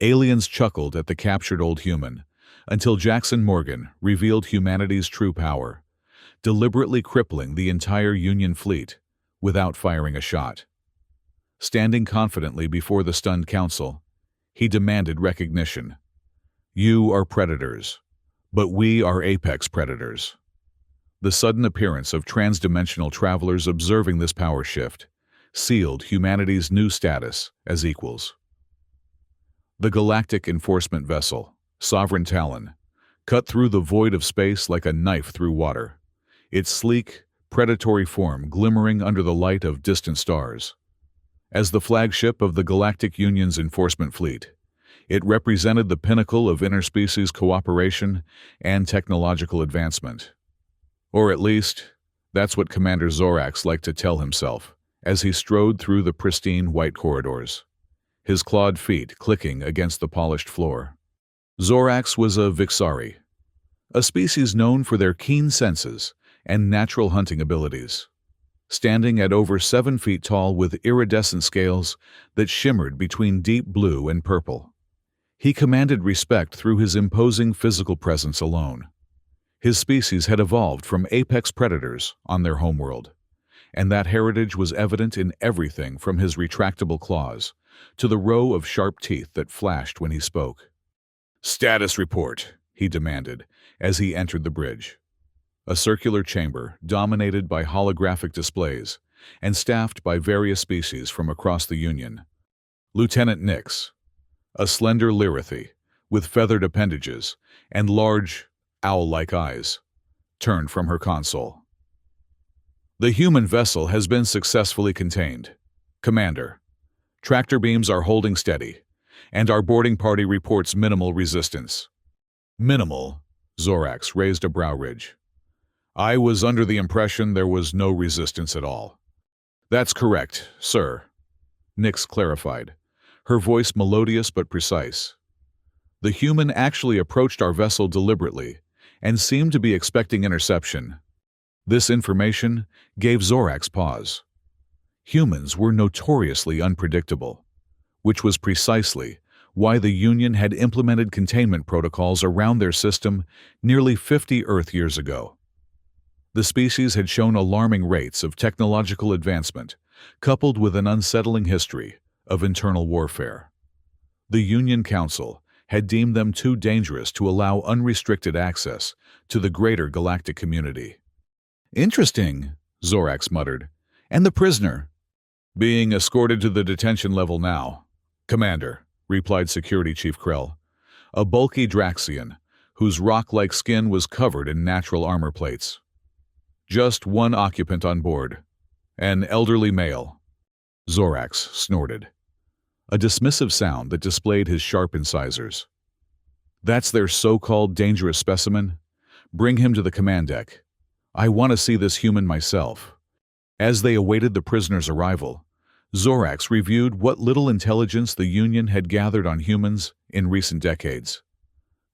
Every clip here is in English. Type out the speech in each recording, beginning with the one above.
Aliens chuckled at the captured old human, until Jackson Morgan revealed humanity's true power, deliberately crippling the entire Union fleet without firing a shot. Standing confidently before the stunned council, he demanded recognition. "You are predators, but we are apex predators." The sudden appearance of transdimensional travelers observing this power shift sealed humanity's new status as equals. The galactic enforcement vessel, Sovereign Talon, cut through the void of space like a knife through water, its sleek, predatory form glimmering under the light of distant stars. As the flagship of the Galactic Union's enforcement fleet, it represented the pinnacle of interspecies cooperation and technological advancement. Or at least, that's what Commander Zorax liked to tell himself as he strode through the pristine white corridors, his clawed feet clicking against the polished floor. Zorax was a Vixari, a species known for their keen senses and natural hunting abilities, standing at over 7 feet tall with iridescent scales that shimmered between deep blue and purple. He commanded respect through his imposing physical presence alone. His species had evolved from apex predators on their homeworld, and that heritage was evident in everything from his retractable claws to the row of sharp teeth that flashed when he spoke. "Status report," he demanded as he entered the bridge. A circular chamber dominated by holographic displays and staffed by various species from across the Union. Lieutenant Nix, a slender Lyrithi with feathered appendages and large, owl-like eyes, turned from her console. "The human vessel has been successfully contained. Commander, tractor beams are holding steady, and our boarding party reports minimal resistance." "Minimal?" Zorax raised a brow ridge. "I was under the impression there was no resistance at all." "That's correct, sir," Nix clarified, her voice melodious but precise. "The human actually approached our vessel deliberately and seemed to be expecting interception." This information gave Zorax pause. Humans were notoriously unpredictable, which was precisely why the Union had implemented containment protocols around their system nearly 50 Earth years ago. The species had shown alarming rates of technological advancement, coupled with an unsettling history of internal warfare. The Union Council had deemed them too dangerous to allow unrestricted access to the greater galactic community. "Interesting," Zorax muttered. "And the prisoner?" "Being escorted to the detention level now, Commander," replied Security Chief Krell, a bulky Draxian whose rock-like skin was covered in natural armor plates. "Just one occupant on board, an elderly male." Zorax snorted, a dismissive sound that displayed his sharp incisors. "That's their so-called dangerous specimen? Bring him to the command deck. I want to see this human myself." As they awaited the prisoner's arrival, Zorax reviewed what little intelligence the Union had gathered on humans in recent decades.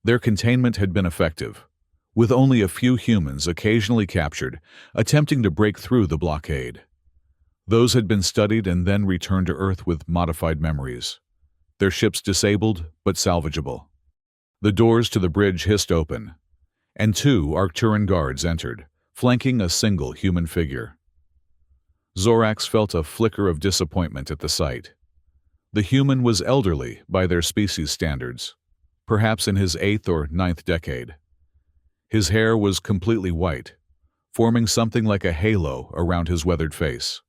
Their containment had been effective, with only a few humans occasionally captured, attempting to break through the blockade. Those had been studied and then returned to Earth with modified memories, their ships disabled but salvageable. The doors to the bridge hissed open, and 2 Arcturan guards entered, flanking a single human figure. Zorax felt a flicker of disappointment at the sight. The human was elderly by their species standards, perhaps in his 8th or 9th decade. His hair was completely white, forming something like a halo around his weathered face.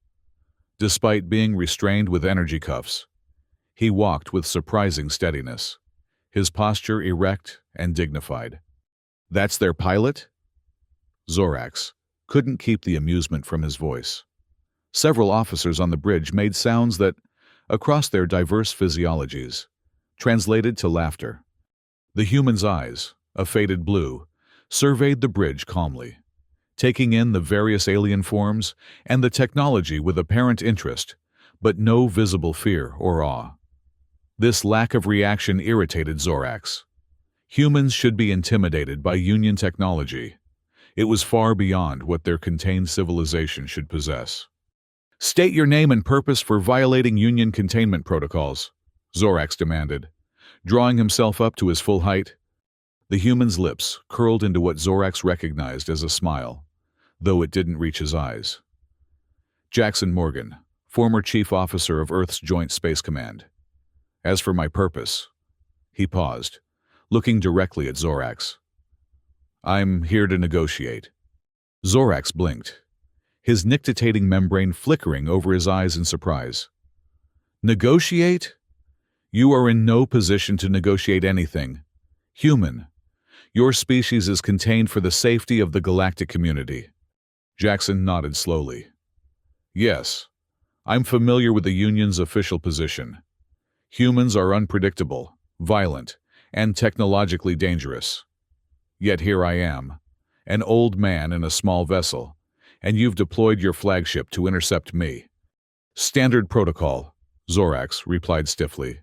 Despite being restrained with energy cuffs, he walked with surprising steadiness, his posture erect and dignified. "That's their pilot?" Zorax couldn't keep the amusement from his voice. Several officers on the bridge made sounds that, across their diverse physiologies, translated to laughter. The human's eyes, a faded blue, surveyed the bridge calmly, taking in the various alien forms and the technology with apparent interest, but no visible fear or awe. This lack of reaction irritated Zorax. Humans should be intimidated by Union technology. It was far beyond what their contained civilization should possess. "State your name and purpose for violating Union containment protocols," Zorax demanded, drawing himself up to his full height. The human's lips curled into what Zorax recognized as a smile, though it didn't reach his eyes. Jackson Morgan, former Chief Officer of Earth's Joint Space Command. As for my purpose, he paused, looking directly at Zorax. I'm here to negotiate. Zorax blinked, his nictitating membrane flickering over his eyes in surprise. Negotiate? You are in no position to negotiate anything. Human, your species is contained for the safety of the galactic community. Jackson nodded slowly. Yes, I'm familiar with the Union's official position. Humans are unpredictable, violent, and technologically dangerous. Yet here I am, an old man in a small vessel, and you've deployed your flagship to intercept me. Standard protocol, Zorax replied stiffly.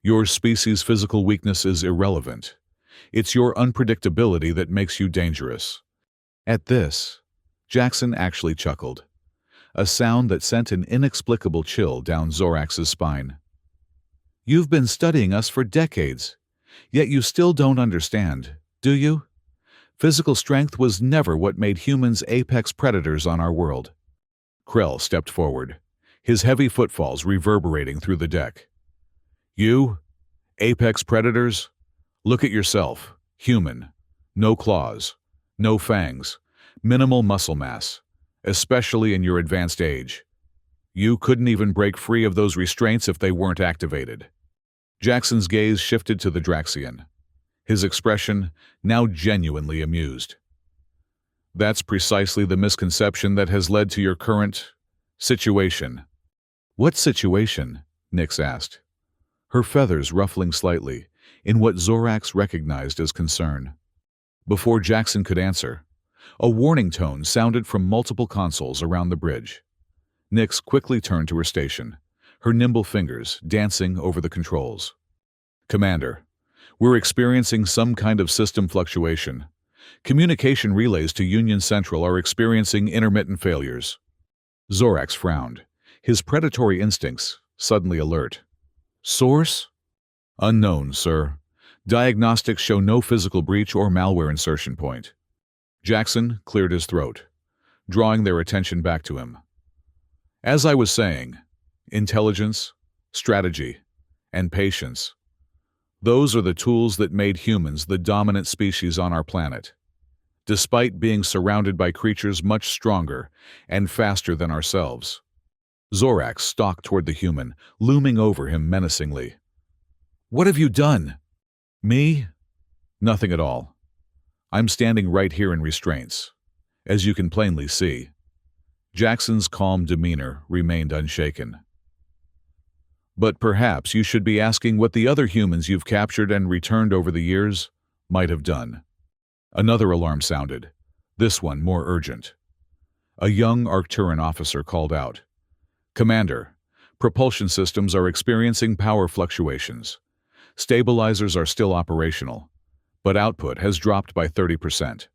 Your species' physical weakness is irrelevant. It's your unpredictability that makes you dangerous. At this, Jackson actually chuckled, a sound that sent an inexplicable chill down Zorax's spine. You've been studying us for decades, yet you still don't understand, do you? Physical strength was never what made humans apex predators on our world. Krell stepped forward, his heavy footfalls reverberating through the deck. You? Apex predators? Look at yourself, human. No claws, no fangs, minimal muscle mass, especially in your advanced age. You couldn't even break free of those restraints if they weren't activated. Jackson's gaze shifted to the Draxian, his expression now genuinely amused. That's precisely the misconception that has led to your current situation. What situation? Nyx asked, her feathers ruffling slightly in what Zorax recognized as concern. Before Jackson could answer, a warning tone sounded from multiple consoles around the bridge. Nyx quickly turned to her station, her nimble fingers dancing over the controls. Commander, we're experiencing some kind of system fluctuation. Communication relays to Union Central are experiencing intermittent failures. Zorax frowned, his predatory instincts suddenly alert. Source? Unknown, sir. Diagnostics show no physical breach or malware insertion point. Jackson cleared his throat, drawing their attention back to him. As I was saying, intelligence, strategy, and patience. Those are the tools that made humans the dominant species on our planet. Despite being surrounded by creatures much stronger and faster than ourselves. Zorax stalked toward the human, looming over him menacingly. What have you done? Me? Nothing at all. I'm standing right here in restraints, as you can plainly see. Jackson's calm demeanor remained unshaken. But perhaps you should be asking what the other humans you've captured and returned over the years might have done. Another alarm sounded, this one more urgent. A young Arcturan officer called out, Commander, propulsion systems are experiencing power fluctuations. Stabilizers are still operational, but output has dropped by 30%.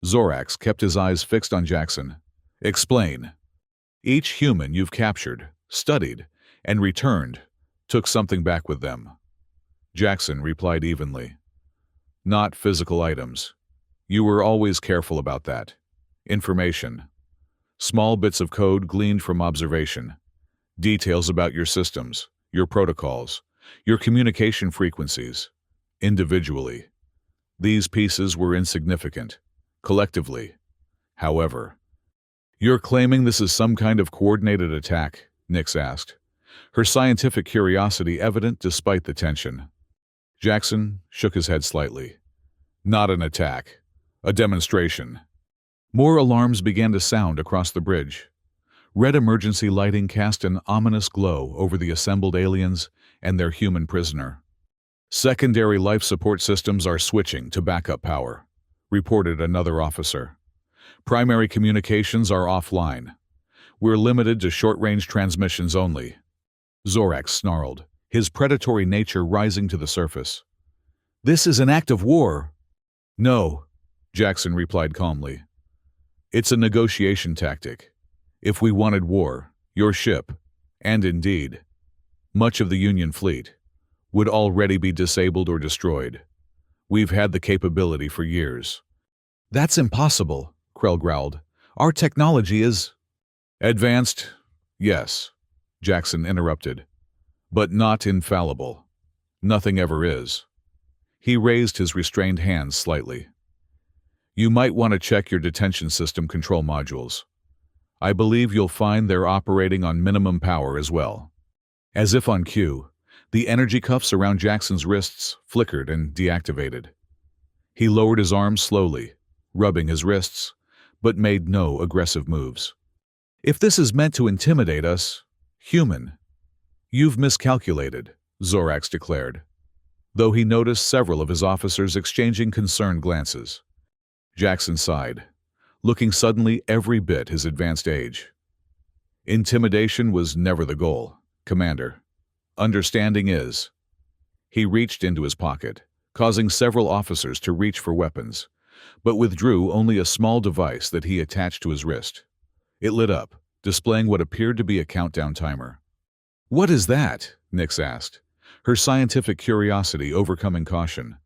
Zorax kept his eyes fixed on Jackson. Explain. Each human you've captured, studied, and returned took something back with them. Jackson replied evenly. Not physical items. You were always careful about that. Information. Small bits of code gleaned from observation. Details about your systems, your protocols, your communication frequencies. Individually. These pieces were insignificant. Collectively. However. You're claiming this is some kind of coordinated attack? Nyx asked, her scientific curiosity evident despite the tension. Jackson shook his head slightly. Not an attack. A demonstration. More alarms began to sound across the bridge. Red emergency lighting cast an ominous glow over the assembled aliens and their human prisoner. Secondary life support systems are switching to backup power, reported another officer. Primary communications are offline. We're limited to short-range transmissions only. Zorax snarled, his predatory nature rising to the surface. This is an act of war. No, Jackson replied calmly. It's a negotiation tactic. If we wanted war, your ship, and indeed, much of the Union fleet, would already be disabled or destroyed. We've had the capability for years. That's impossible, Krell growled. Our technology is advanced, yes, Jackson interrupted, but not infallible. Nothing ever is. He raised his restrained hands slightly. You might want to check your detention system control modules. I believe you'll find they're operating on minimum power as well. As if on cue, the energy cuffs around Jackson's wrists flickered and deactivated. He lowered his arms slowly, rubbing his wrists, but made no aggressive moves. If this is meant to intimidate us, human, you've miscalculated, Zorax declared, though he noticed several of his officers exchanging concerned glances. Jackson sighed, looking suddenly every bit his advanced age. Intimidation was never the goal, Commander. Understanding is. He reached into his pocket, causing several officers to reach for weapons, but withdrew only a small device that he attached to his wrist. It lit up, displaying what appeared to be a countdown timer. What is that? Nix asked, her scientific curiosity overcoming caution.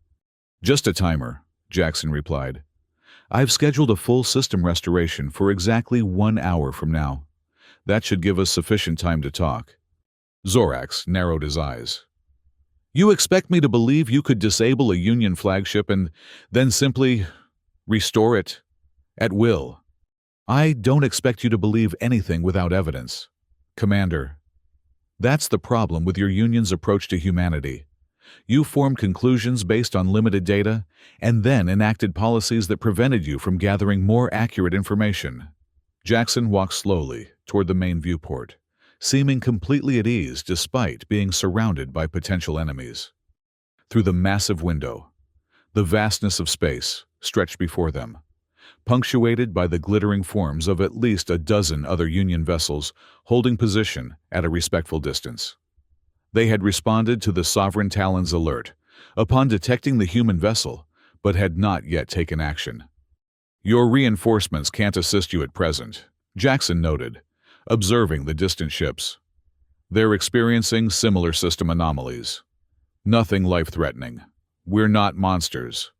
Just a timer, Jackson replied. I've scheduled a full system restoration for exactly 1 hour from now. That should give us sufficient time to talk. Zorax narrowed his eyes. You expect me to believe you could disable a Union flagship and then simply restore it at will? I don't expect you to believe anything without evidence, Commander. That's the problem with your Union's approach to humanity. You formed conclusions based on limited data and then enacted policies that prevented you from gathering more accurate information. Jackson walked slowly toward the main viewport, seeming completely at ease despite being surrounded by potential enemies. Through the massive window, the vastness of space stretched before them, punctuated by the glittering forms of at least a dozen other Union vessels holding position at a respectful distance. They had responded to the Sovereign Talon's alert upon detecting the human vessel, but had not yet taken action. Your reinforcements can't assist you at present, Jackson noted, observing the distant ships. They're experiencing similar system anomalies. Nothing life-threatening. We're not monsters.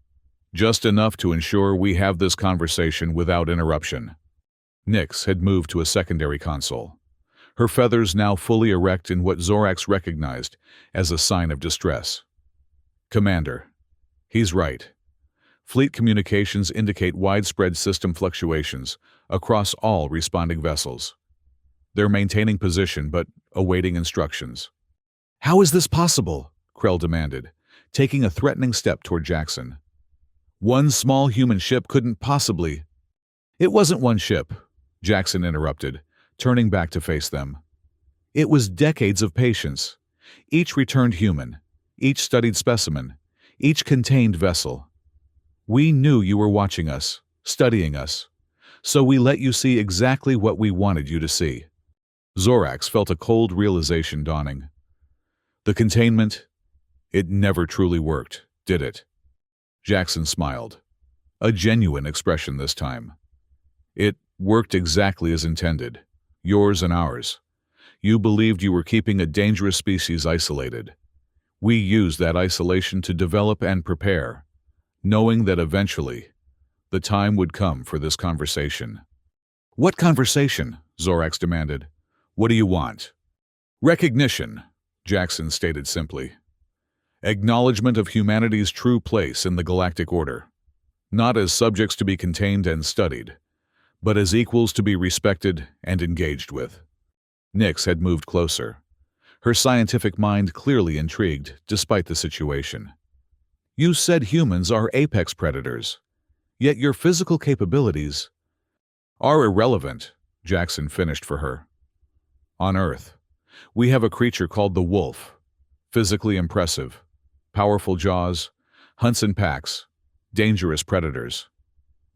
Just enough to ensure we have this conversation without interruption. Nix had moved to a secondary console, her feathers now fully erect in what Zorax recognized as a sign of distress. Commander, he's right. Fleet communications indicate widespread system fluctuations across all responding vessels. They're maintaining position but awaiting instructions. How is this possible? Krell demanded, taking a threatening step toward Jackson. One small human ship couldn't possibly... It wasn't one ship, Jackson interrupted, turning back to face them. It was decades of patience. Each returned human, each studied specimen, each contained vessel. We knew you were watching us, studying us, so we let you see exactly what we wanted you to see. Zorax felt a cold realization dawning. The containment, it never truly worked, did it? Jackson smiled, a genuine expression this time. It worked exactly as intended, yours and ours. You believed you were keeping a dangerous species isolated. We used that isolation to develop and prepare, knowing that eventually, the time would come for this conversation. What conversation? Zorax demanded. What do you want? Recognition, Jackson stated simply. Acknowledgement of humanity's true place in the galactic order, not as subjects to be contained and studied, but as equals to be respected and engaged with. Nix had moved closer, her scientific mind clearly intrigued despite the situation. You said humans are apex predators, yet your physical capabilities are irrelevant, Jackson finished for her. On Earth, we have a creature called the wolf, physically impressive, powerful jaws, hunts in packs, dangerous predators.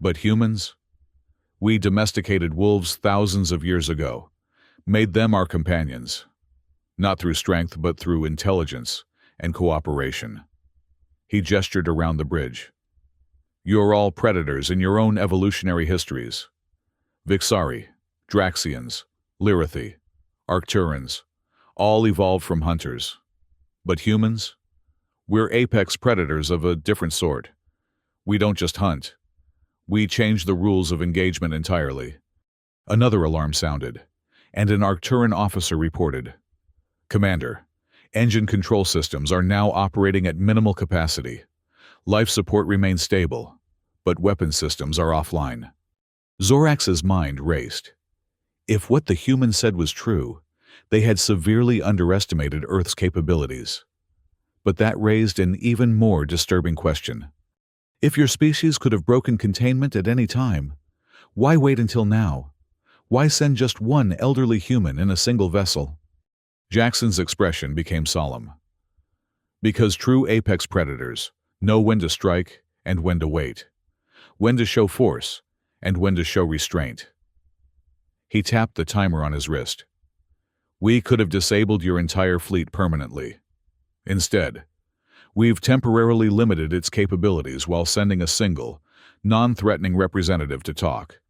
But humans? We domesticated wolves thousands of years ago, made them our companions, not through strength but through intelligence and cooperation. He gestured around the bridge. You're all predators in your own evolutionary histories. Vixari, Draxians, Lyrithi, Arcturans, all evolved from hunters. But humans? We're apex predators of a different sort. We don't just hunt. We change the rules of engagement entirely. Another alarm sounded, and an Arcturan officer reported, "Commander, engine control systems are now operating at minimal capacity. Life support remains stable, but weapon systems are offline." Zorax's mind raced. If what the human said was true, they had severely underestimated Earth's capabilities. But that raised an even more disturbing question. If your species could have broken containment at any time, why wait until now? Why send just one elderly human in a single vessel? Jackson's expression became solemn. Because true apex predators know when to strike and when to wait, when to show force and when to show restraint. He tapped the timer on his wrist. We could have disabled your entire fleet permanently. Instead, we've temporarily limited its capabilities while sending a single, non-threatening representative to talk.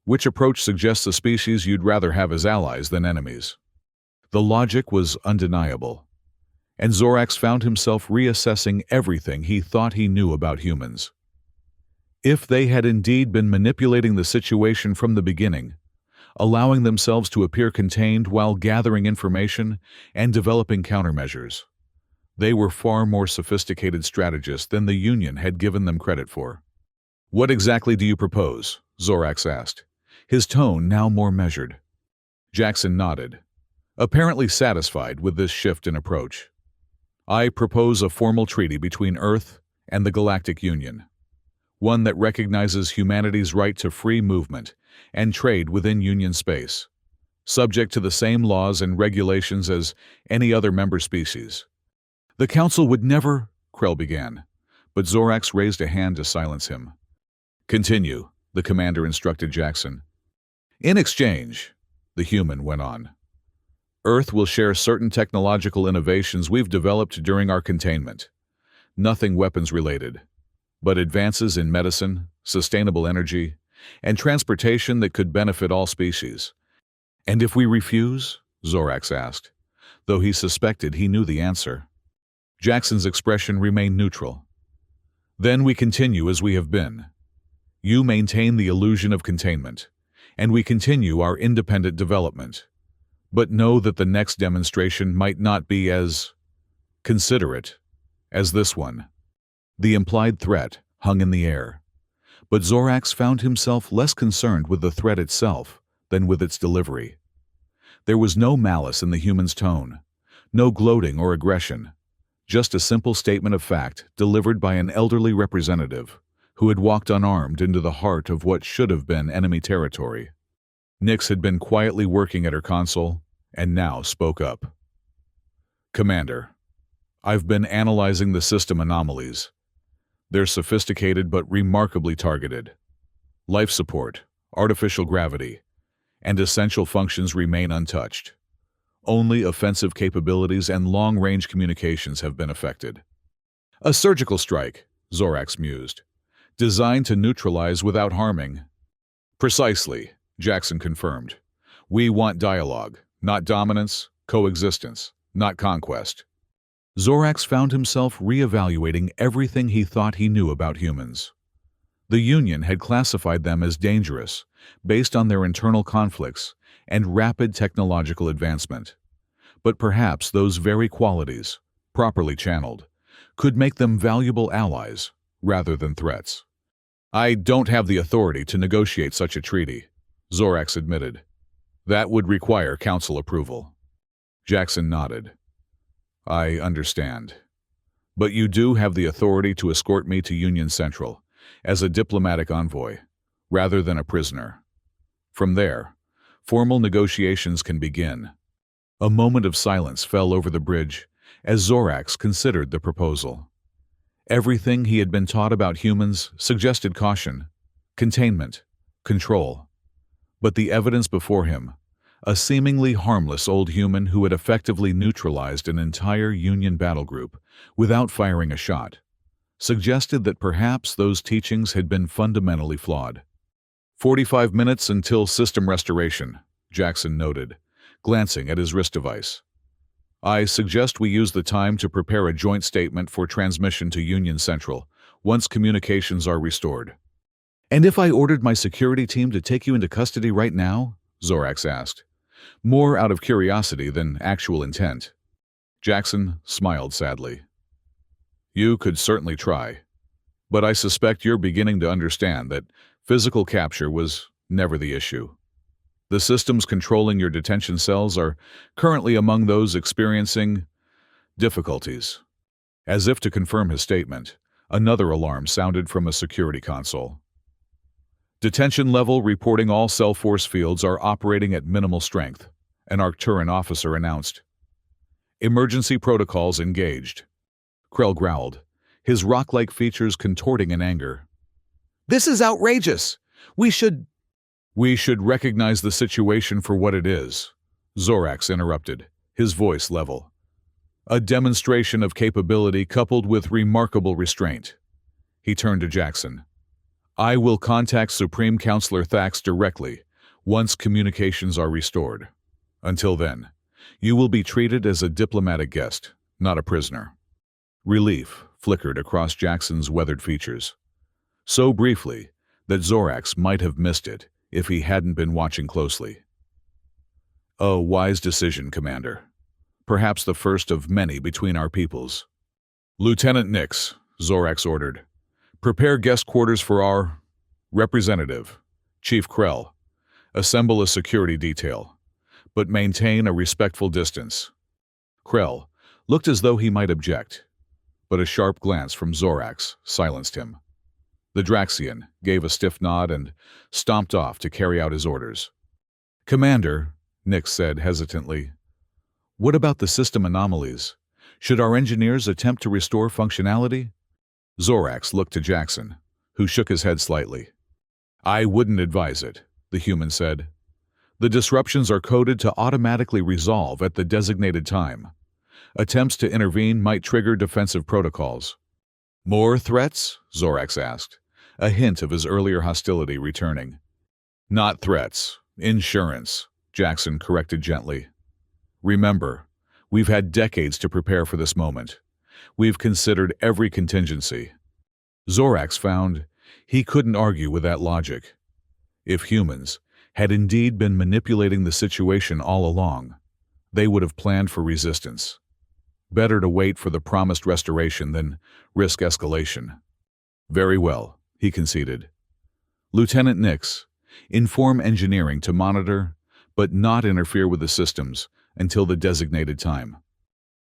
Which approach suggests a species you'd rather have as allies than enemies? The logic was undeniable, and Zorax found himself reassessing everything he thought he knew about humans. If they had indeed been manipulating the situation from the beginning, allowing themselves to appear contained while gathering information and developing countermeasures, they were far more sophisticated strategists than the Union had given them credit for. "What exactly do you propose?" Zorax asked, his tone now more measured. Jackson nodded, apparently satisfied with this shift in approach. "I propose a formal treaty between Earth and the Galactic Union, one that recognizes humanity's right to free movement and trade within Union space, subject to the same laws and regulations as any other member species." "The Council would never," Krell began, but Zorax raised a hand to silence him. "Continue," the commander instructed Jackson. "In exchange," the human went on, "Earth will share certain technological innovations we've developed during our containment. Nothing weapons-related, but advances in medicine, sustainable energy, and transportation that could benefit all species." "And if we refuse?" Zorax asked, though he suspected he knew the answer. Jackson's expression remained neutral. "Then we continue as we have been. You maintain the illusion of containment, and we continue our independent development. But know that the next demonstration might not be as considerate as this one." The implied threat hung in the air, but Zorax found himself less concerned with the threat itself than with its delivery. There was no malice in the human's tone, no gloating or aggression, just a simple statement of fact delivered by an elderly representative who had walked unarmed into the heart of what should have been enemy territory. Nyx had been quietly working at her console and now spoke up. "Commander, I've been analyzing the system anomalies. They're sophisticated but remarkably targeted. Life support, artificial gravity, and essential functions remain untouched. Only offensive capabilities and long-range communications have been affected." "A surgical strike," Zorax mused, "designed to neutralize without harming." "Precisely," Jackson confirmed. "We want dialogue, not dominance, coexistence, not conquest." Zorax found himself reevaluating everything he thought he knew about humans. The Union had classified them as dangerous, based on their internal conflicts and rapid technological advancement. But perhaps those very qualities, properly channeled, could make them valuable allies rather than threats. "I don't have the authority to negotiate such a treaty," Zorax admitted. "That would require Council approval." Jackson nodded. "I understand. But you do have the authority to escort me to Union Central as a diplomatic envoy, rather than a prisoner. From there, formal negotiations can begin." A moment of silence fell over the bridge as Zorax considered the proposal. Everything he had been taught about humans suggested caution, containment, control. But the evidence before him, a seemingly harmless old human who had effectively neutralized an entire Union battle group without firing a shot, suggested that perhaps those teachings had been fundamentally flawed. 45 minutes until system restoration," Jackson noted, glancing at his wrist device. I suggest we use the time to prepare a joint statement for transmission to Union Central once communications are restored. And if I ordered my security team to take you into custody right now? Zorax asked, more out of curiosity than actual intent. Jackson smiled sadly. You could certainly try, but I suspect you're beginning to understand that physical capture was never the issue. The systems controlling your detention cells are currently among those experiencing difficulties. As if to confirm his statement, another alarm sounded from a security console. Detention level reporting all cell force fields are operating at minimal strength, an Arcturan officer announced. Emergency protocols engaged. Krell growled, his rock-like features contorting in anger. This is outrageous! We should recognize the situation for what it is, Zorax interrupted, his voice level. A demonstration of capability coupled with remarkable restraint. He turned to Jackson. I will contact Supreme Counselor Thax directly once communications are restored. Until then, you will be treated as a diplomatic guest, not a prisoner. Relief flickered across Jackson's weathered features. So briefly that Zorax might have missed it if he hadn't been watching closely. A wise decision, Commander. Perhaps the first of many between our peoples. Lieutenant Nix, Zorax ordered. Prepare guest quarters for our representative, Chief Krell. Assemble a security detail, but maintain a respectful distance. Krell looked as though he might object, but a sharp glance from Zorax silenced him. The Draxian gave a stiff nod and stomped off to carry out his orders. Commander, Nix said hesitantly, what about the system anomalies? Should our engineers attempt to restore functionality? Zorax looked to Jackson, who shook his head slightly. I wouldn't advise it, the human said. The disruptions are coded to automatically resolve at the designated time. Attempts to intervene might trigger defensive protocols. More threats? Zorax asked, a hint of his earlier hostility returning. Not threats, insurance, Jackson corrected gently. Remember, we've had decades to prepare for this moment. We've considered every contingency. Zorax found he couldn't argue with that logic. If humans had indeed been manipulating the situation all along, they would have planned for resistance. Better to wait for the promised restoration than risk escalation. Very well, he conceded. Lieutenant Nix, inform engineering to monitor, but not interfere with the systems until the designated time.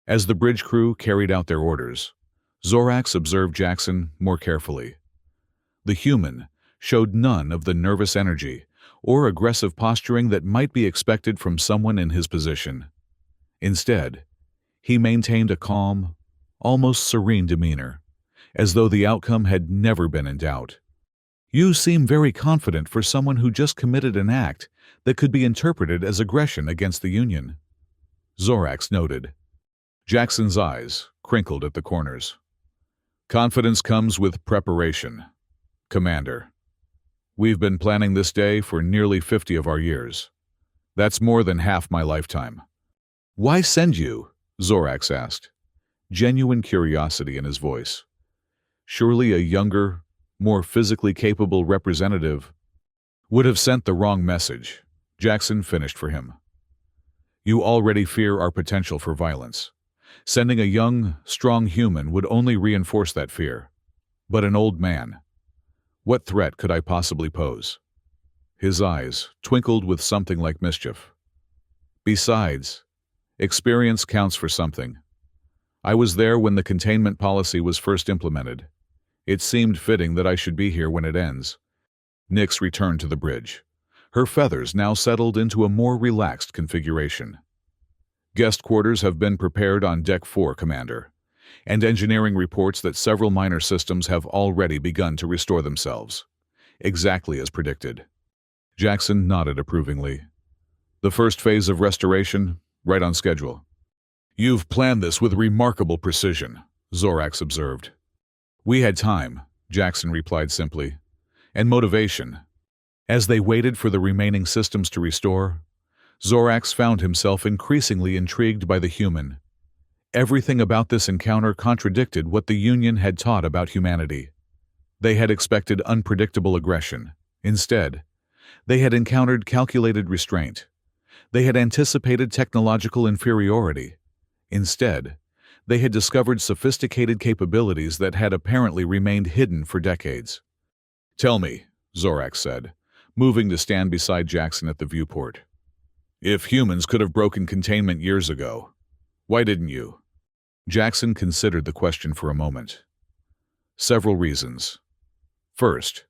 As the bridge crew carried out their orders, Zorax observed Jackson more carefully. The human showed none of the nervous energy or aggressive posturing that might be expected from someone in his position. Instead, he maintained a calm, almost serene demeanor, as though the outcome had never been in doubt. You seem very confident for someone who just committed an act that could be interpreted as aggression against the Union, Zorax noted. Jackson's eyes crinkled at the corners. Confidence comes with preparation, Commander. We've been planning this day for nearly 50 of our years. That's more than half my lifetime. Why send you? Zorax asked, genuine curiosity in his voice. Surely a younger, more physically capable representative would have sent the wrong message, Jackson finished for him. You already fear our potential for violence. Sending a young, strong human would only reinforce that fear. But an old man, what threat could I possibly pose? His eyes twinkled with something like mischief. Besides, experience counts for something. I was there when the containment policy was first implemented. It seemed fitting that I should be here when it ends. Nix returned to the bridge, her feathers now settled into a more relaxed configuration. Guest quarters have been prepared on Deck 4, Commander, and engineering reports that several minor systems have already begun to restore themselves, exactly as predicted. Jackson nodded approvingly. The first phase of restoration, right on schedule. You've planned this with remarkable precision, Zorax observed. We had time, Jackson replied simply, and motivation. As they waited for the remaining systems to restore, Zorax found himself increasingly intrigued by the human Everything about this encounter contradicted what the Union had taught about humanity. They had expected unpredictable aggression. Instead, they had encountered calculated restraint. They had anticipated technological inferiority. Instead, they had discovered sophisticated capabilities that had apparently remained hidden for decades. "Tell me," Zorax said, moving to stand beside Jackson at the viewport. "If humans could have broken containment years ago, why didn't you?" Jackson considered the question for a moment. Several reasons. First,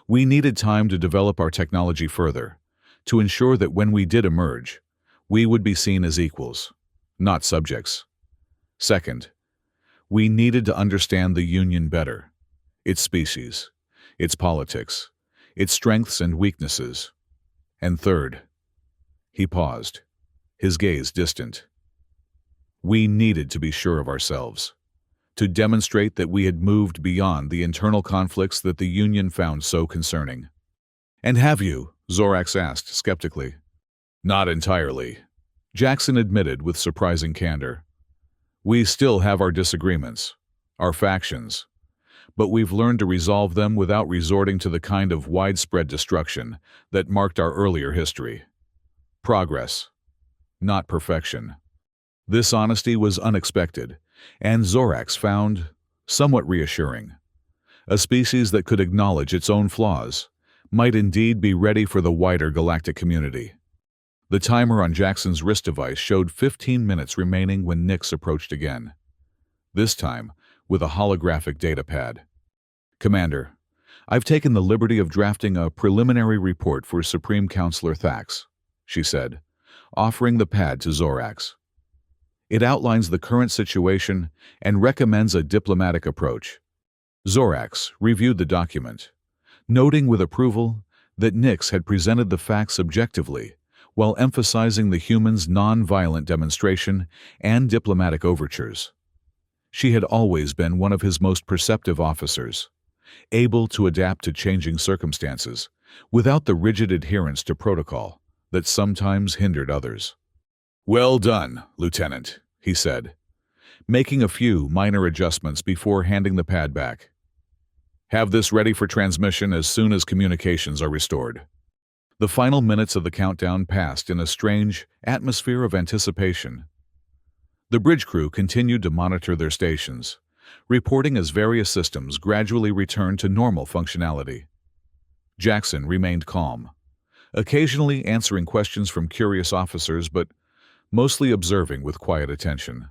we needed time to develop our technology further, to ensure that when we did emerge, we would be seen as equals, not subjects. Second, we needed to understand the Union better, its species, its politics, its strengths and weaknesses. And third, he paused, his gaze distant. We needed to be sure of ourselves, to demonstrate that we had moved beyond the internal conflicts that the Union found so concerning. "And have you?" Zorax asked skeptically. "Not entirely," Jackson admitted with surprising candor. "We still have our disagreements, our factions, but we've learned to resolve them without resorting to the kind of widespread destruction that marked our earlier history. Progress, not perfection." This honesty was unexpected, and Zorax found somewhat reassuring. A species that could acknowledge its own flaws might indeed be ready for the wider galactic community. The timer on Jackson's wrist device showed 15 minutes remaining when Nix approached again, this time with a holographic datapad. "Commander, I've taken the liberty of drafting a preliminary report for Supreme Counselor Thax," she said, offering the pad to Zorax. "It outlines the current situation and recommends a diplomatic approach." Zorax reviewed the document, noting with approval that Nix had presented the facts objectively while emphasizing the humans' non-violent demonstration and diplomatic overtures. She had always been one of his most perceptive officers, able to adapt to changing circumstances without the rigid adherence to protocol that sometimes hindered others. "Well done, Lieutenant," he said, making a few minor adjustments before handing the pad back. "Have this ready for transmission as soon as communications are restored." The final minutes of the countdown passed in a strange atmosphere of anticipation. The bridge crew continued to monitor their stations, reporting as various systems gradually returned to normal functionality. Jackson remained calm, occasionally answering questions from curious officers but mostly observing with quiet attention.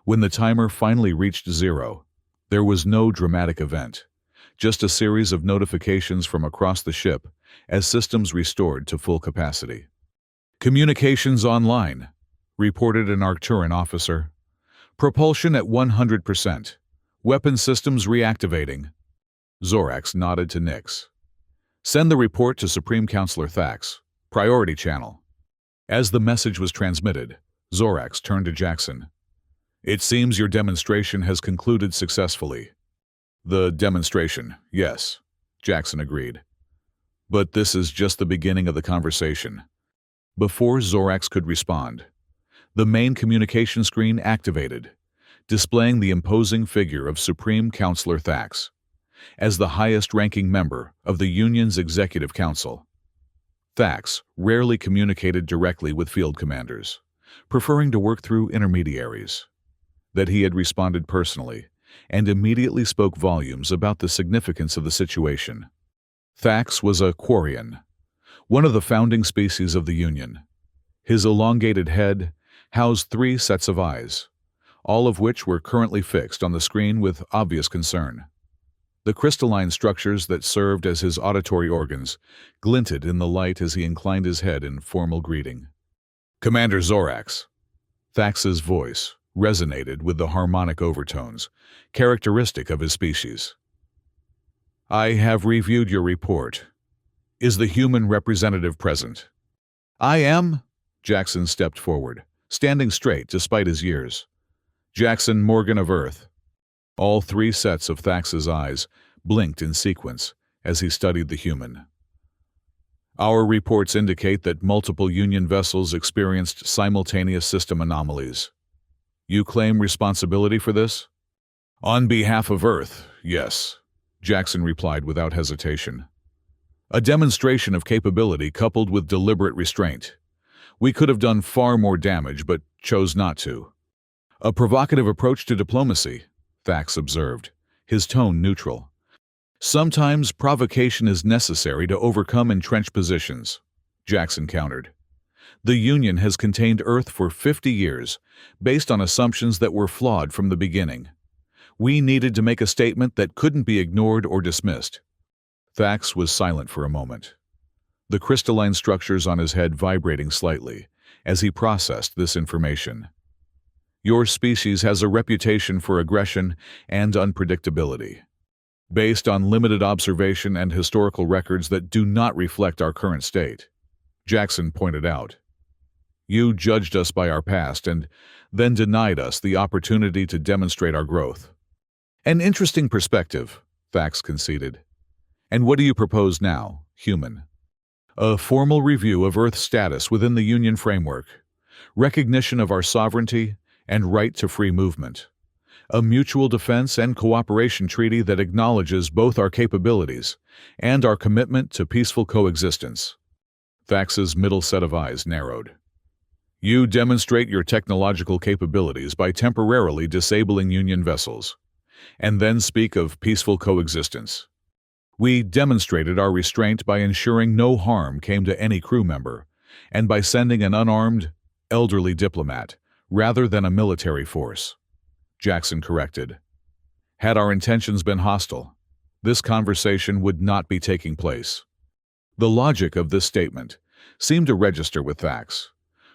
When the timer finally reached 0, there was no dramatic event, just a series of notifications from across the ship as systems restored to full capacity. "Communications online," reported an Arcturan officer. "Propulsion at 100%. Weapon systems reactivating." Zorax nodded to Nix. "Send the report to Supreme Counselor Thax, Priority Channel." As the message was transmitted, Zorax turned to Jackson. "It seems your demonstration has concluded successfully." "The demonstration, yes," Jackson agreed. "But this is just the beginning of the conversation." Before Zorax could respond, the main communication screen activated, displaying the imposing figure of Supreme Counselor Thax, as the highest-ranking member of the Union's Executive Council. Thax rarely communicated directly with field commanders, preferring to work through intermediaries. That he had responded personally and immediately spoke volumes about the significance of the situation. Thax was a Quarian, one of the founding species of the Union. His elongated head housed 3 sets of eyes, all of which were currently fixed on the screen with obvious concern. The crystalline structures that served as his auditory organs glinted in the light as he inclined his head in formal greeting. "Commander Zorax." Thax's voice resonated with the harmonic overtones, characteristic of his species. "I have reviewed your report. Is the human representative present?" "I am." Jackson stepped forward, standing straight despite his years. "Jackson Morgan of Earth." All 3 sets of Thax's eyes blinked in sequence as he studied the human. "Our reports indicate that multiple Union vessels experienced simultaneous system anomalies." You claim responsibility for this? On behalf of Earth, yes, Jackson replied without hesitation. A demonstration of capability coupled with deliberate restraint. We could have done far more damage, but chose not to. A provocative approach to diplomacy, Thax observed, his tone neutral. Sometimes provocation is necessary to overcome entrenched positions, Jackson countered. The Union has contained Earth for 50 years, based on assumptions that were flawed from the beginning. We needed to make a statement that couldn't be ignored or dismissed. Thax was silent for a moment, the crystalline structures on his head vibrating slightly as he processed this information. Your species has a reputation for aggression and unpredictability, based on limited observation and historical records that do not reflect our current state, Jackson pointed out. You judged us by our past and then denied us the opportunity to demonstrate our growth. An interesting perspective, Thax conceded. And what do you propose now, human? A formal review of Earth's status within the Union framework, recognition of our sovereignty and right to free movement, a mutual defense and cooperation treaty that acknowledges both our capabilities and our commitment to peaceful coexistence. Thax's middle set of eyes narrowed. You demonstrate your technological capabilities by temporarily disabling Union vessels, and then speak of peaceful coexistence. We demonstrated our restraint by ensuring no harm came to any crew member, and by sending an unarmed, elderly diplomat, rather than a military force, Jackson corrected. Had our intentions been hostile, this conversation would not be taking place. The logic of this statement seemed to register with Thax,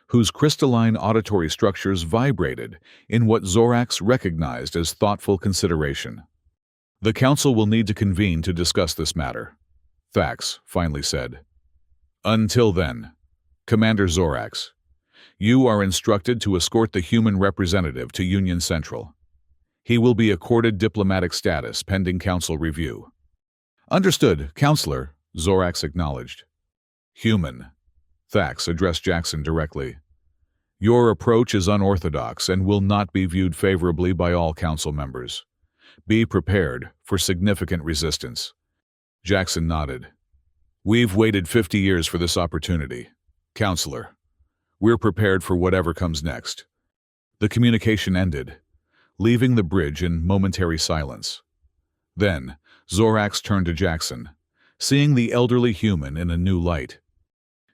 whose crystalline auditory structures vibrated in what Zorax recognized as thoughtful consideration. The Council will need to convene to discuss this matter, Thax finally said. Until then, Commander Zorax, you are instructed to escort the human representative to Union Central. He will be accorded diplomatic status pending Council review. Understood, Counselor, Zorax acknowledged. Human, Thax addressed Jackson directly. Your approach is unorthodox and will not be viewed favorably by all Council members. Be prepared for significant resistance. Jackson nodded. We've waited 50 years for this opportunity, Counselor. We're prepared for whatever comes next. The communication ended, leaving the bridge in momentary silence. Then, Zorax turned to Jackson, seeing the elderly human in a new light.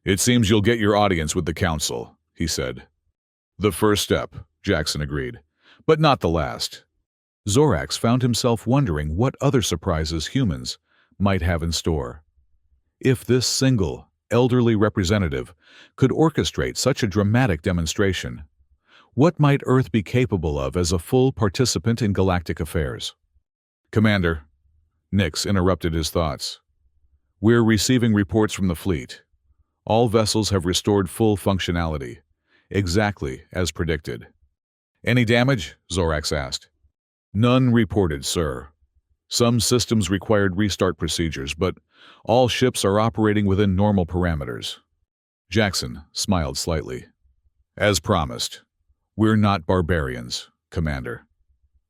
It seems you'll get your audience with the Council, he said. The first step, Jackson agreed, but not the last. Zorax found himself wondering what other surprises humans might have in store. If this single, elderly representative could orchestrate such a dramatic demonstration, what might Earth be capable of as a full participant in galactic affairs? Commander, Nix interrupted his thoughts. We're receiving reports from the fleet. All vessels have restored full functionality, exactly as predicted. Any damage? Zorax asked. None reported, sir. Some systems required restart procedures, but all ships are operating within normal parameters. Jackson smiled slightly. As promised, we're not barbarians, Commander.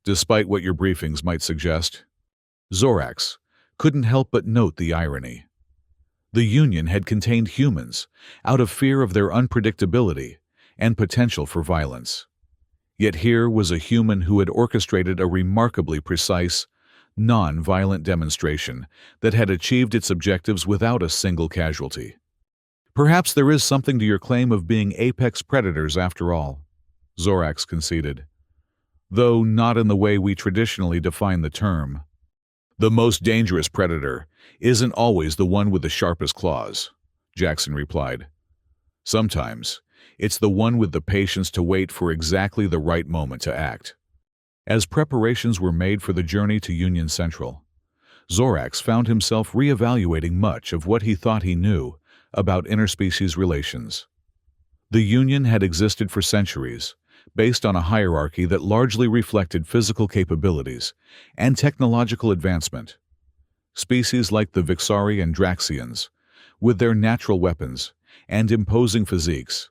Despite what your briefings might suggest, Zorax couldn't help but note the irony. The Union had contained humans out of fear of their unpredictability and potential for violence. Yet here was a human who had orchestrated a remarkably precise, non-violent demonstration that had achieved its objectives without a single casualty. Perhaps there is something to your claim of being apex predators after all, Zorax conceded, though not in the way we traditionally define the term. The most dangerous predator isn't always the one with the sharpest claws, Jackson replied. Sometimes, it's the one with the patience to wait for exactly the right moment to act. As preparations were made for the journey to Union Central, Zorax found himself reevaluating much of what he thought he knew about interspecies relations. The Union had existed for centuries, based on a hierarchy that largely reflected physical capabilities and technological advancement. Species like the Vixari and Draxians, with their natural weapons and imposing physiques,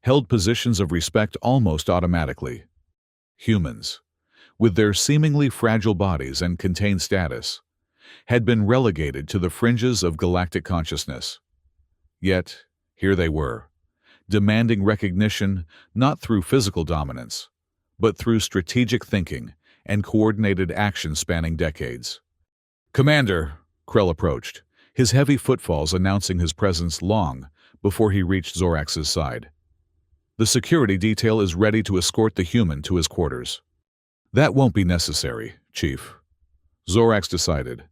held positions of respect almost automatically. humans, with their seemingly fragile bodies and contained status, had been relegated to the fringes of galactic consciousness. Yet, here they were, demanding recognition not through physical dominance, but through strategic thinking and coordinated action spanning decades. "Commander," Krell approached, his heavy footfalls announcing his presence long before he reached Zorax's side. "The security detail is ready to escort the human to his quarters." "That won't be necessary, Chief," Zorax decided.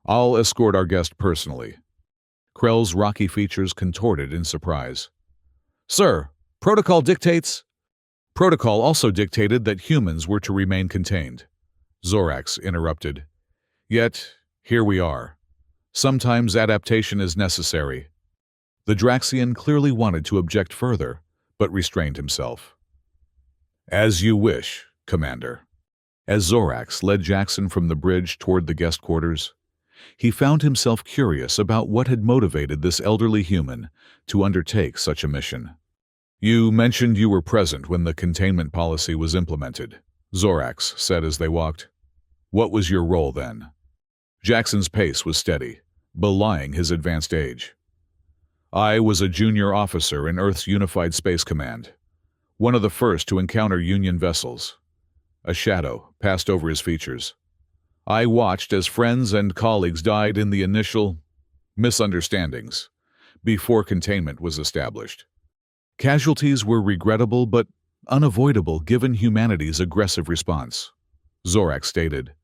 "I'll escort our guest personally." Krell's rocky features contorted in surprise. "Sir, protocol dictates—" "Protocol also dictated that humans were to remain contained," Zorax interrupted. "Yet, here we are. Sometimes adaptation is necessary." The Draxian clearly wanted to object further, but restrained himself. "As you wish, Commander." As Zorax led Jackson from the bridge toward the guest quarters, he found himself curious about what had motivated this elderly human to undertake such a mission. "You mentioned you were present when the containment policy was implemented," Zorax said as they walked. "What was your role then?" Jackson's pace was steady, belying his advanced age. "I was a junior officer in Earth's Unified Space Command, one of the first to encounter Union vessels." A shadow passed over his features. "I watched as friends and colleagues died in the initial misunderstandings before containment was established. Casualties were regrettable but unavoidable given humanity's aggressive response," Zorax stated,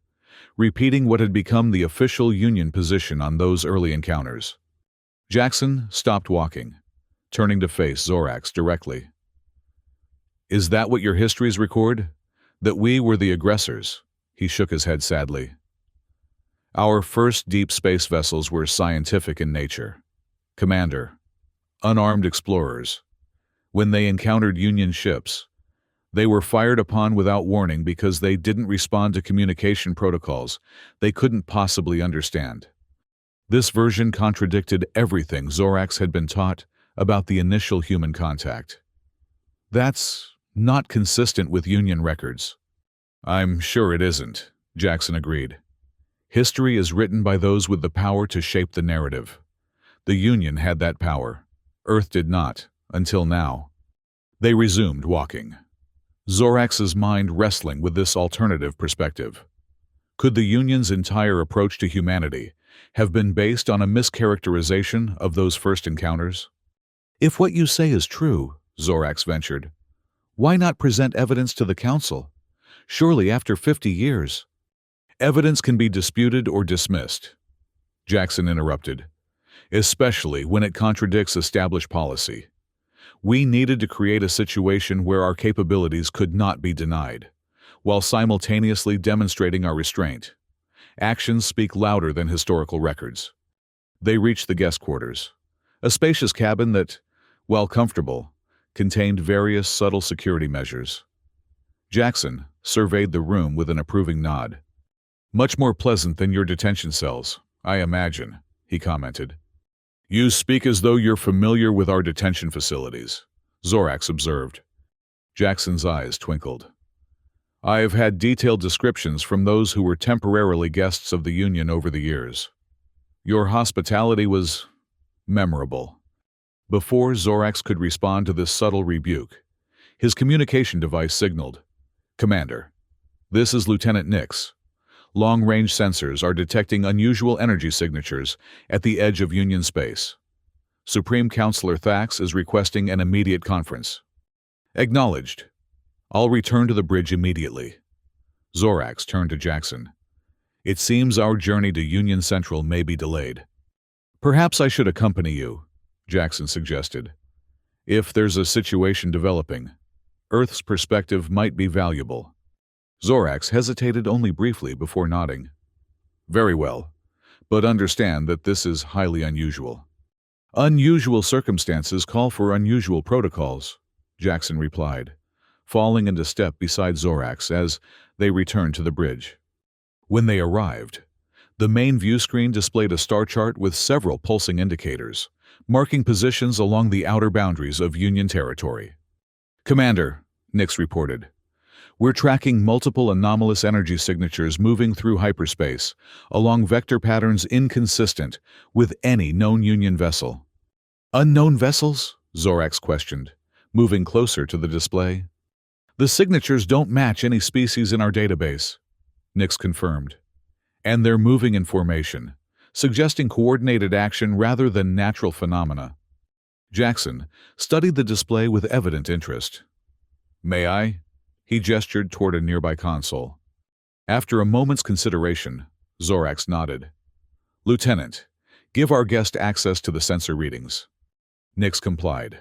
repeating what had become the official Union position on those early encounters. Jackson stopped walking, turning to face Zorax directly. "Is that what your histories record? That we were the aggressors?" He shook his head sadly. "Our first deep space vessels were scientific in nature, Commander. Unarmed explorers. When they encountered Union ships, they were fired upon without warning because they didn't respond to communication protocols they couldn't possibly understand." This version contradicted everything Zorax had been taught about the initial human contact. "That's not consistent with Union records." "I'm sure it isn't," Jackson agreed. "History is written by those with the power to shape the narrative. The Union had that power. Earth did not, until now." They resumed walking, Zorax's mind wrestling with this alternative perspective. Could the Union's entire approach to humanity have been based on a mischaracterization of those first encounters? "If what you say is true," Zorax ventured, "why not present evidence to the Council? Surely after 50 years. "Evidence can be disputed or dismissed," Jackson interrupted, "especially when it contradicts established policy. We needed to create a situation where our capabilities could not be denied, while simultaneously demonstrating our restraint. Actions speak louder than historical records." They reached the guest quarters, a spacious cabin that, while comfortable, contained various subtle security measures. Jackson surveyed the room with an approving nod. "Much more pleasant than your detention cells, I imagine," he commented. "You speak as though you're familiar with our detention facilities," Zorax observed. Jackson's eyes twinkled. "I've had detailed descriptions from those who were temporarily guests of the Union over the years. Your hospitality was memorable." Before Zorax could respond to this subtle rebuke, his communication device signaled, "Commander, this is Lieutenant Nix. Long-range sensors are detecting unusual energy signatures at the edge of Union space. Supreme Counselor Thax is requesting an immediate conference." "Acknowledged. I'll return to the bridge immediately." Zorax turned to Jackson. "It seems our journey to Union Central may be delayed." "Perhaps I should accompany you," Jackson suggested. "If there's a situation developing, Earth's perspective might be valuable." Zorax hesitated only briefly before nodding. "Very well, but understand that this is highly unusual." "Unusual circumstances call for unusual protocols," Jackson replied, falling into step beside Zorax as they returned to the bridge. When they arrived, the main view screen displayed a star chart with several pulsing indicators, marking positions along the outer boundaries of Union territory. "Commander," Nix reported, We're tracking multiple anomalous energy signatures moving through hyperspace, along vector patterns inconsistent with any known Union vessel. Unknown vessels? Zorax questioned, moving closer to the display. The signatures don't match any species in our database, Nix confirmed. And they're moving in formation, suggesting coordinated action rather than natural phenomena. Jackson studied the display with evident interest. May I? He gestured toward a nearby console. After a moment's consideration, Zorax nodded. Lieutenant, give our guest access to the sensor readings. Nix complied,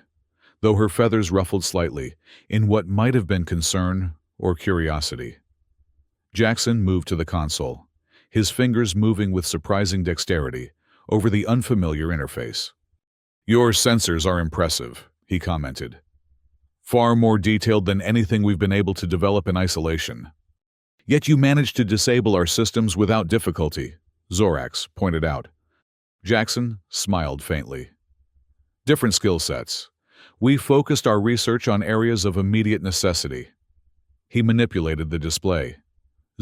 though her feathers ruffled slightly in what might have been concern or curiosity. Jackson moved to the console, his fingers moving with surprising dexterity over the unfamiliar interface. Your sensors are impressive, he commented. Far more detailed than anything we've been able to develop in isolation. Yet you managed to disable our systems without difficulty, Zorax pointed out. Jackson smiled faintly. Different skill sets. We focused our research on areas of immediate necessity. He manipulated the display,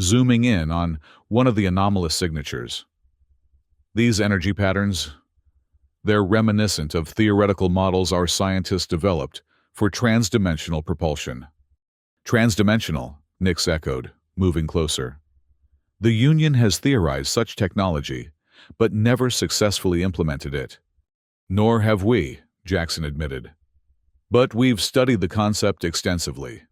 zooming in on one of the anomalous signatures. These energy patterns, they're reminiscent of theoretical models our scientists developed for transdimensional propulsion. Transdimensional, Nix echoed, moving closer. The Union has theorized such technology, but never successfully implemented it. Nor have we, Jackson admitted. But we've studied the concept extensively.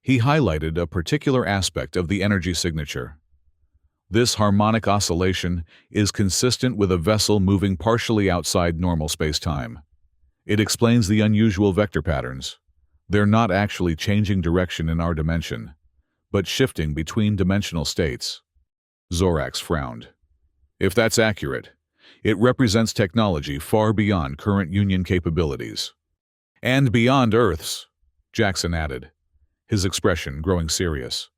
He highlighted a particular aspect of the energy signature. This harmonic oscillation is consistent with a vessel moving partially outside normal space-time. It explains the unusual vector patterns. They're not actually changing direction in our dimension, but shifting between dimensional states. Zorax frowned. If that's accurate, it represents technology far beyond current Union capabilities. And beyond Earth's, Jackson added, his expression growing serious.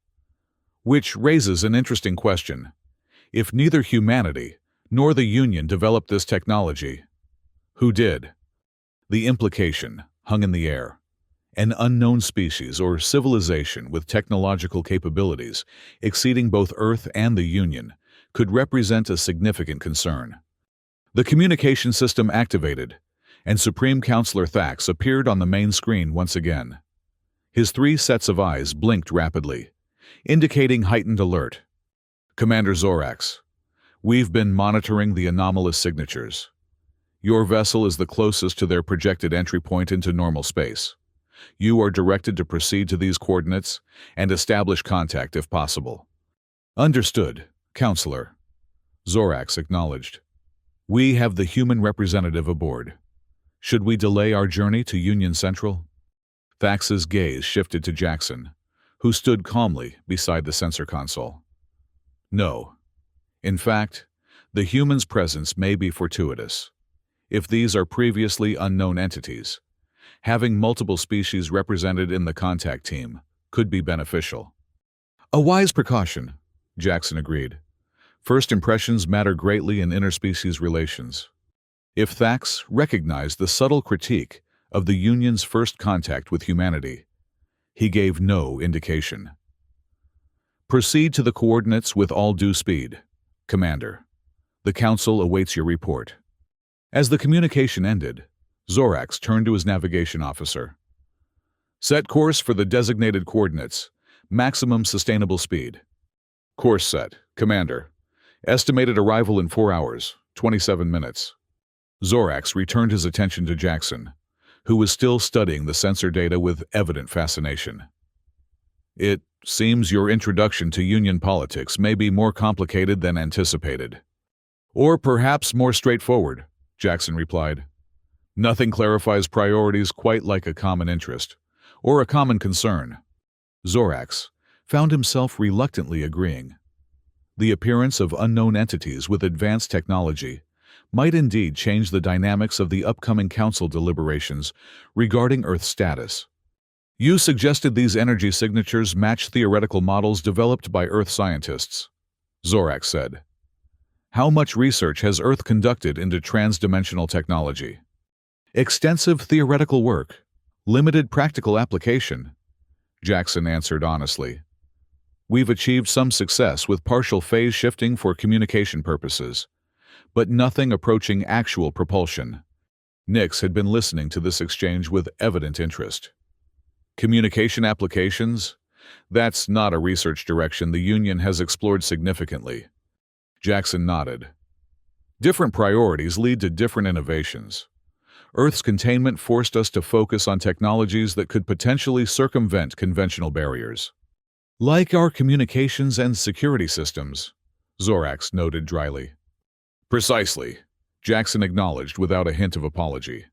Which raises an interesting question. If neither humanity nor the Union developed this technology, who did? The implication hung in the air. An unknown species or civilization with technological capabilities exceeding both Earth and the Union could represent a significant concern. The communication system activated, and Supreme Counselor Thax appeared on the main screen once again. His 3 sets of eyes blinked rapidly, indicating heightened alert. Commander Zorax, we've been monitoring the anomalous signatures. Your vessel is the closest to their projected entry point into normal space. You are directed to proceed to these coordinates and establish contact if possible. Understood, Counselor. Zorax acknowledged. We have the human representative aboard. Should we delay our journey to Union Central? Thax's gaze shifted to Jackson, who stood calmly beside the sensor console. No. In fact, the human's presence may be fortuitous. If these are previously unknown entities, having multiple species represented in the contact team could be beneficial. A wise precaution, Jackson agreed. First impressions matter greatly in interspecies relations. If Thax recognized the subtle critique of the Union's first contact with humanity, he gave no indication. Proceed to the coordinates with all due speed, Commander. The Council awaits your report. As the communication ended, Zorax turned to his navigation officer. Set course for the designated coordinates. Maximum sustainable speed. Course set, Commander. Estimated arrival in 4 hours, 27 minutes. Zorax returned his attention to Jackson, who was still studying the sensor data with evident fascination. It seems your introduction to Union politics may be more complicated than anticipated. Or perhaps more straightforward, Jackson replied. Nothing clarifies priorities quite like a common interest, or a common concern. Zorax found himself reluctantly agreeing. The appearance of unknown entities with advanced technology might indeed change the dynamics of the upcoming Council deliberations regarding Earth's status. You suggested these energy signatures match theoretical models developed by Earth scientists, Zorax said. How much research has Earth conducted into transdimensional technology? Extensive theoretical work, limited practical application. Jackson answered honestly. We've achieved some success with partial phase shifting for communication purposes, but nothing approaching actual propulsion. Nix had been listening to this exchange with evident interest. Communication applications? That's not a research direction the Union has explored significantly. Jackson nodded. Different priorities lead to different innovations. Earth's containment forced us to focus on technologies that could potentially circumvent conventional barriers. Like our communications and security systems, Zorax noted dryly. Precisely, Jackson acknowledged without a hint of apology.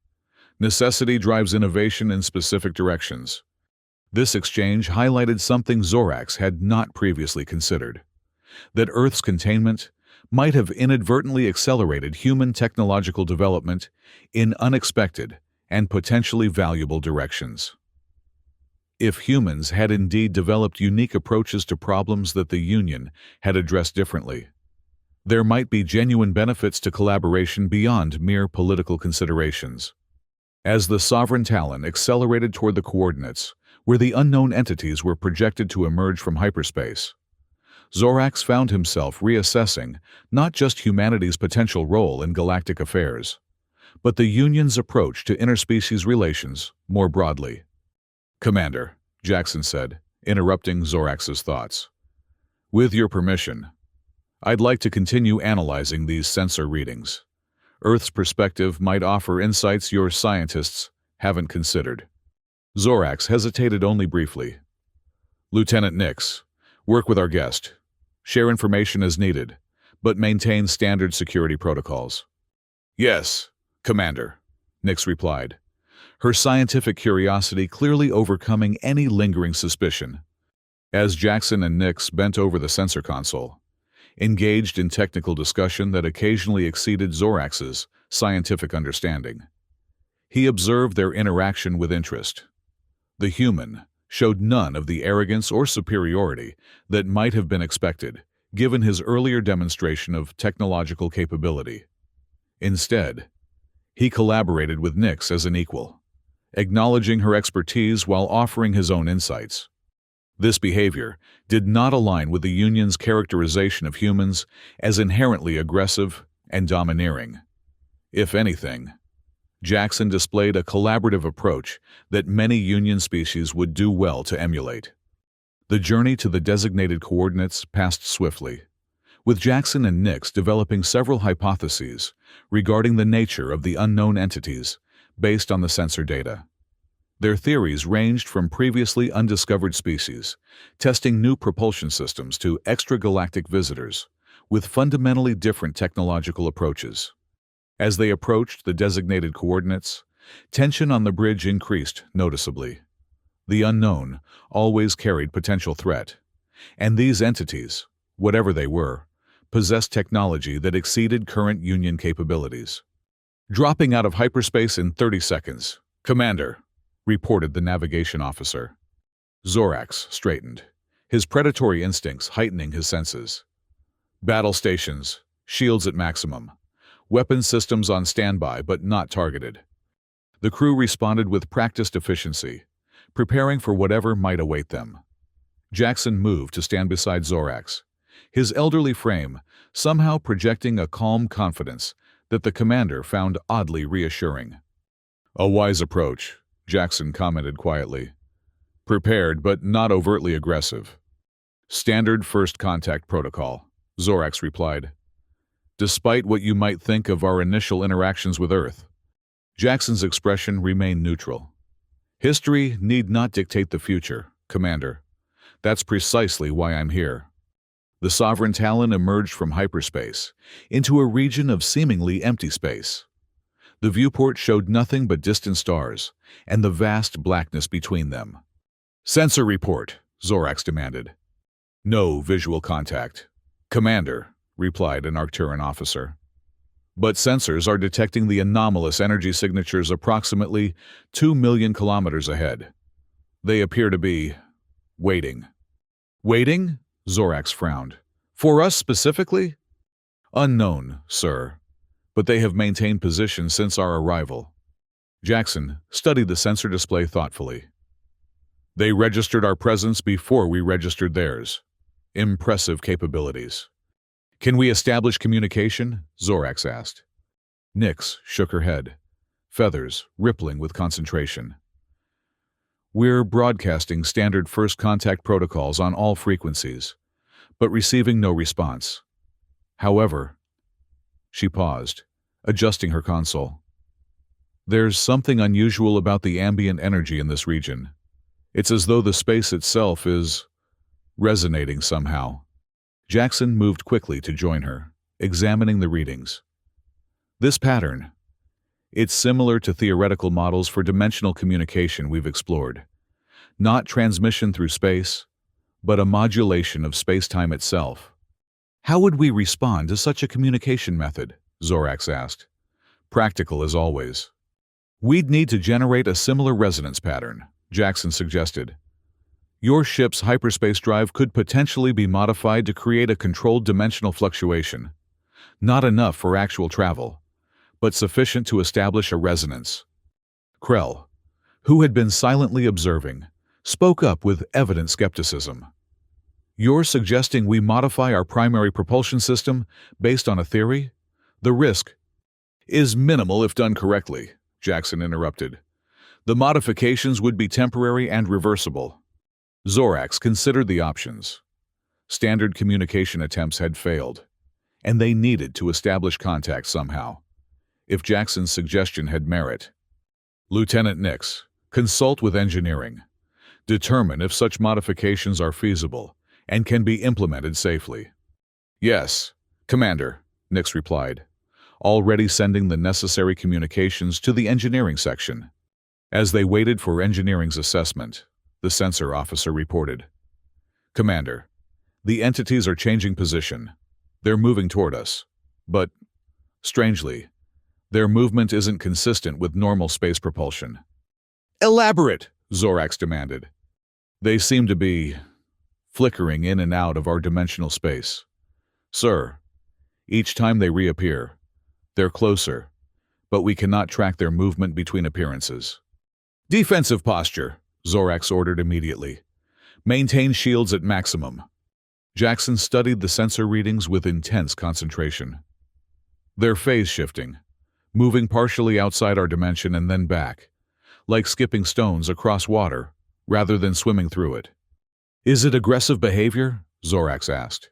Necessity drives innovation in specific directions. This exchange highlighted something Zorax had not previously considered: that Earth's containment might have inadvertently accelerated human technological development in unexpected and potentially valuable directions. If humans had indeed developed unique approaches to problems that the Union had addressed differently, there might be genuine benefits to collaboration beyond mere political considerations. As the Sovereign Talon accelerated toward the coordinates where the unknown entities were projected to emerge from hyperspace, Zorax found himself reassessing not just humanity's potential role in galactic affairs, but the Union's approach to interspecies relations more broadly. Commander, Jackson said, interrupting Zorax's thoughts. With your permission, I'd like to continue analyzing these sensor readings. Earth's perspective might offer insights your scientists haven't considered. Zorax hesitated only briefly. Lieutenant Nix, work with our guest. Share information as needed, but maintain standard security protocols. Yes, Commander, Nix replied, her scientific curiosity clearly overcoming any lingering suspicion. As Jackson and Nix bent over the sensor console, engaged in technical discussion that occasionally exceeded Zorax's scientific understanding, he observed their interaction with interest. The human showed none of the arrogance or superiority that might have been expected, given his earlier demonstration of technological capability. Instead, he collaborated with Nix as an equal, acknowledging her expertise while offering his own insights. This behavior did not align with the Union's characterization of humans as inherently aggressive and domineering. If anything, Jackson displayed a collaborative approach that many Union species would do well to emulate. The journey to the designated coordinates passed swiftly, with Jackson and Nix developing several hypotheses regarding the nature of the unknown entities based on the sensor data. Their theories ranged from previously undiscovered species, testing new propulsion systems, to extragalactic visitors with fundamentally different technological approaches. As they approached the designated coordinates, tension on the bridge increased noticeably. The unknown always carried potential threat, and these entities, whatever they were, possessed technology that exceeded current Union capabilities. Dropping out of hyperspace in 30 seconds, Commander, reported the navigation officer. Zorax straightened, his predatory instincts heightening his senses. Battle stations, shields at maximum. Weapon systems on standby but not targeted. The crew responded with practiced efficiency, preparing for whatever might await them. Jackson moved to stand beside Zorax, his elderly frame somehow projecting a calm confidence that the commander found oddly reassuring. A wise approach, Jackson commented quietly. Prepared but not overtly aggressive. Standard first contact protocol, Zorax replied. Despite what you might think of our initial interactions with Earth, Jackson's expression remained neutral. History need not dictate the future, Commander. That's precisely why I'm here. The Sovereign Talon emerged from hyperspace into a region of seemingly empty space. The viewport showed nothing but distant stars and the vast blackness between them. Sensor report, Zorax demanded. No visual contact. Commander, replied an Arcturan officer. But sensors are detecting the anomalous energy signatures approximately 2 million kilometers ahead. They appear to be waiting. Waiting? Zorax frowned. For us specifically? Unknown, sir, but they have maintained position since our arrival. Jackson studied the sensor display thoughtfully. They registered our presence before we registered theirs. Impressive capabilities. Can we establish communication? Zorax asked. Nyx shook her head, feathers rippling with concentration. We're broadcasting standard first contact protocols on all frequencies, but receiving no response. However, she paused, adjusting her console. There's something unusual about the ambient energy in this region. It's as though the space itself is resonating somehow. Jackson moved quickly to join her, examining the readings. This pattern, it's similar to theoretical models for dimensional communication we've explored. Not transmission through space, but a modulation of space-time itself. How would we respond to such a communication method? Zorax asked. Practical as always. We'd need to generate a similar resonance pattern, Jackson suggested. Your ship's hyperspace drive could potentially be modified to create a controlled dimensional fluctuation. Not enough for actual travel, but sufficient to establish a resonance. Krell, who had been silently observing, spoke up with evident skepticism. You're suggesting we modify our primary propulsion system based on a theory? The risk is minimal if done correctly, Jackson interrupted. The modifications would be temporary and reversible. Zorax considered the options. Standard communication attempts had failed, and they needed to establish contact somehow. If Jackson's suggestion had merit. Lieutenant Nyx, consult with engineering. Determine if such modifications are feasible and can be implemented safely. Yes, Commander, Nyx replied, already sending the necessary communications to the engineering section. As they waited for engineering's assessment, the sensor officer reported. Commander, the entities are changing position. They're moving toward us. But, strangely, their movement isn't consistent with normal space propulsion. Elaborate, Zorax demanded. They seem to be flickering in and out of our dimensional space. Sir, each time they reappear, they're closer, but we cannot track their movement between appearances. Defensive posture, Zorax ordered immediately. Maintain shields at maximum. Jackson studied the sensor readings with intense concentration. They're phase-shifting, moving partially outside our dimension and then back, like skipping stones across water, rather than swimming through it. Is it aggressive behavior? Zorax asked,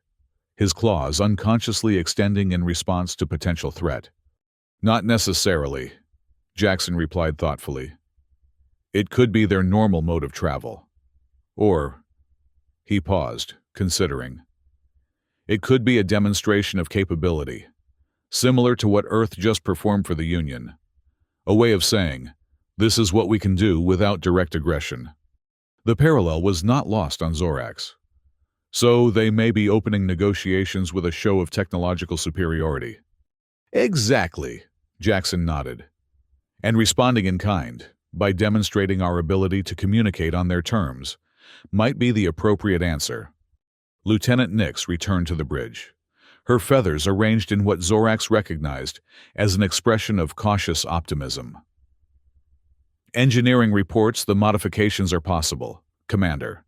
his claws unconsciously extending in response to potential threat. Not necessarily, Jackson replied thoughtfully. It could be their normal mode of travel. Or, he paused, considering. It could be a demonstration of capability, similar to what Earth just performed for the Union. A way of saying, this is what we can do without direct aggression. The parallel was not lost on Zorax. So they may be opening negotiations with a show of technological superiority. Exactly, Jackson nodded. And responding in kind, by demonstrating our ability to communicate on their terms, might be the appropriate answer. Lieutenant Nyx returned to the bridge, her feathers arranged in what Zorax recognized as an expression of cautious optimism. Engineering reports the modifications are possible, Commander.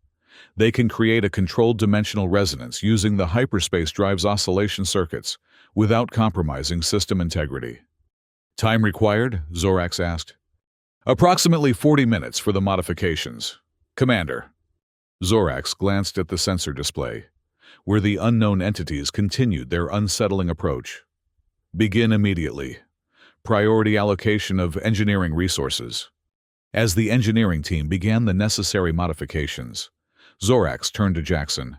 They can create a controlled dimensional resonance using the hyperspace drive's oscillation circuits without compromising system integrity. Time required? Zorax asked. Approximately 40 minutes for the modifications. Commander. Zorax glanced at the sensor display, where the unknown entities continued their unsettling approach. Begin immediately. Priority allocation of engineering resources. As the engineering team began the necessary modifications, Zorax turned to Jackson.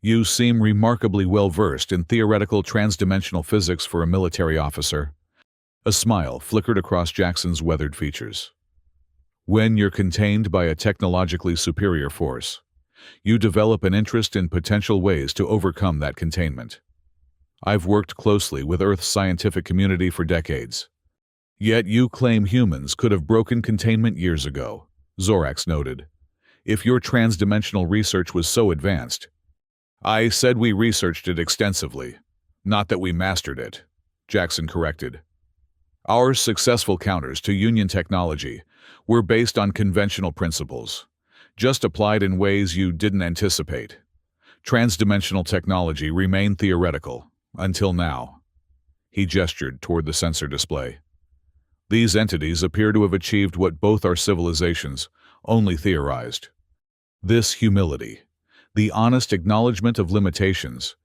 You seem remarkably well-versed in theoretical transdimensional physics for a military officer. A smile flickered across Jackson's weathered features. When you're contained by a technologically superior force, you develop an interest in potential ways to overcome that containment. I've worked closely with Earth's scientific community for decades. Yet you claim humans could have broken containment years ago, Zorax noted. If your transdimensional research was so advanced. I said we researched it extensively, not that we mastered it, Jackson corrected. Our successful counters to Union technology were based on conventional principles, just applied in ways you didn't anticipate. Transdimensional technology remained theoretical, until now. He gestured toward the sensor display. These entities appear to have achieved what both our civilizations only theorized. This humility, the honest acknowledgement of limitations,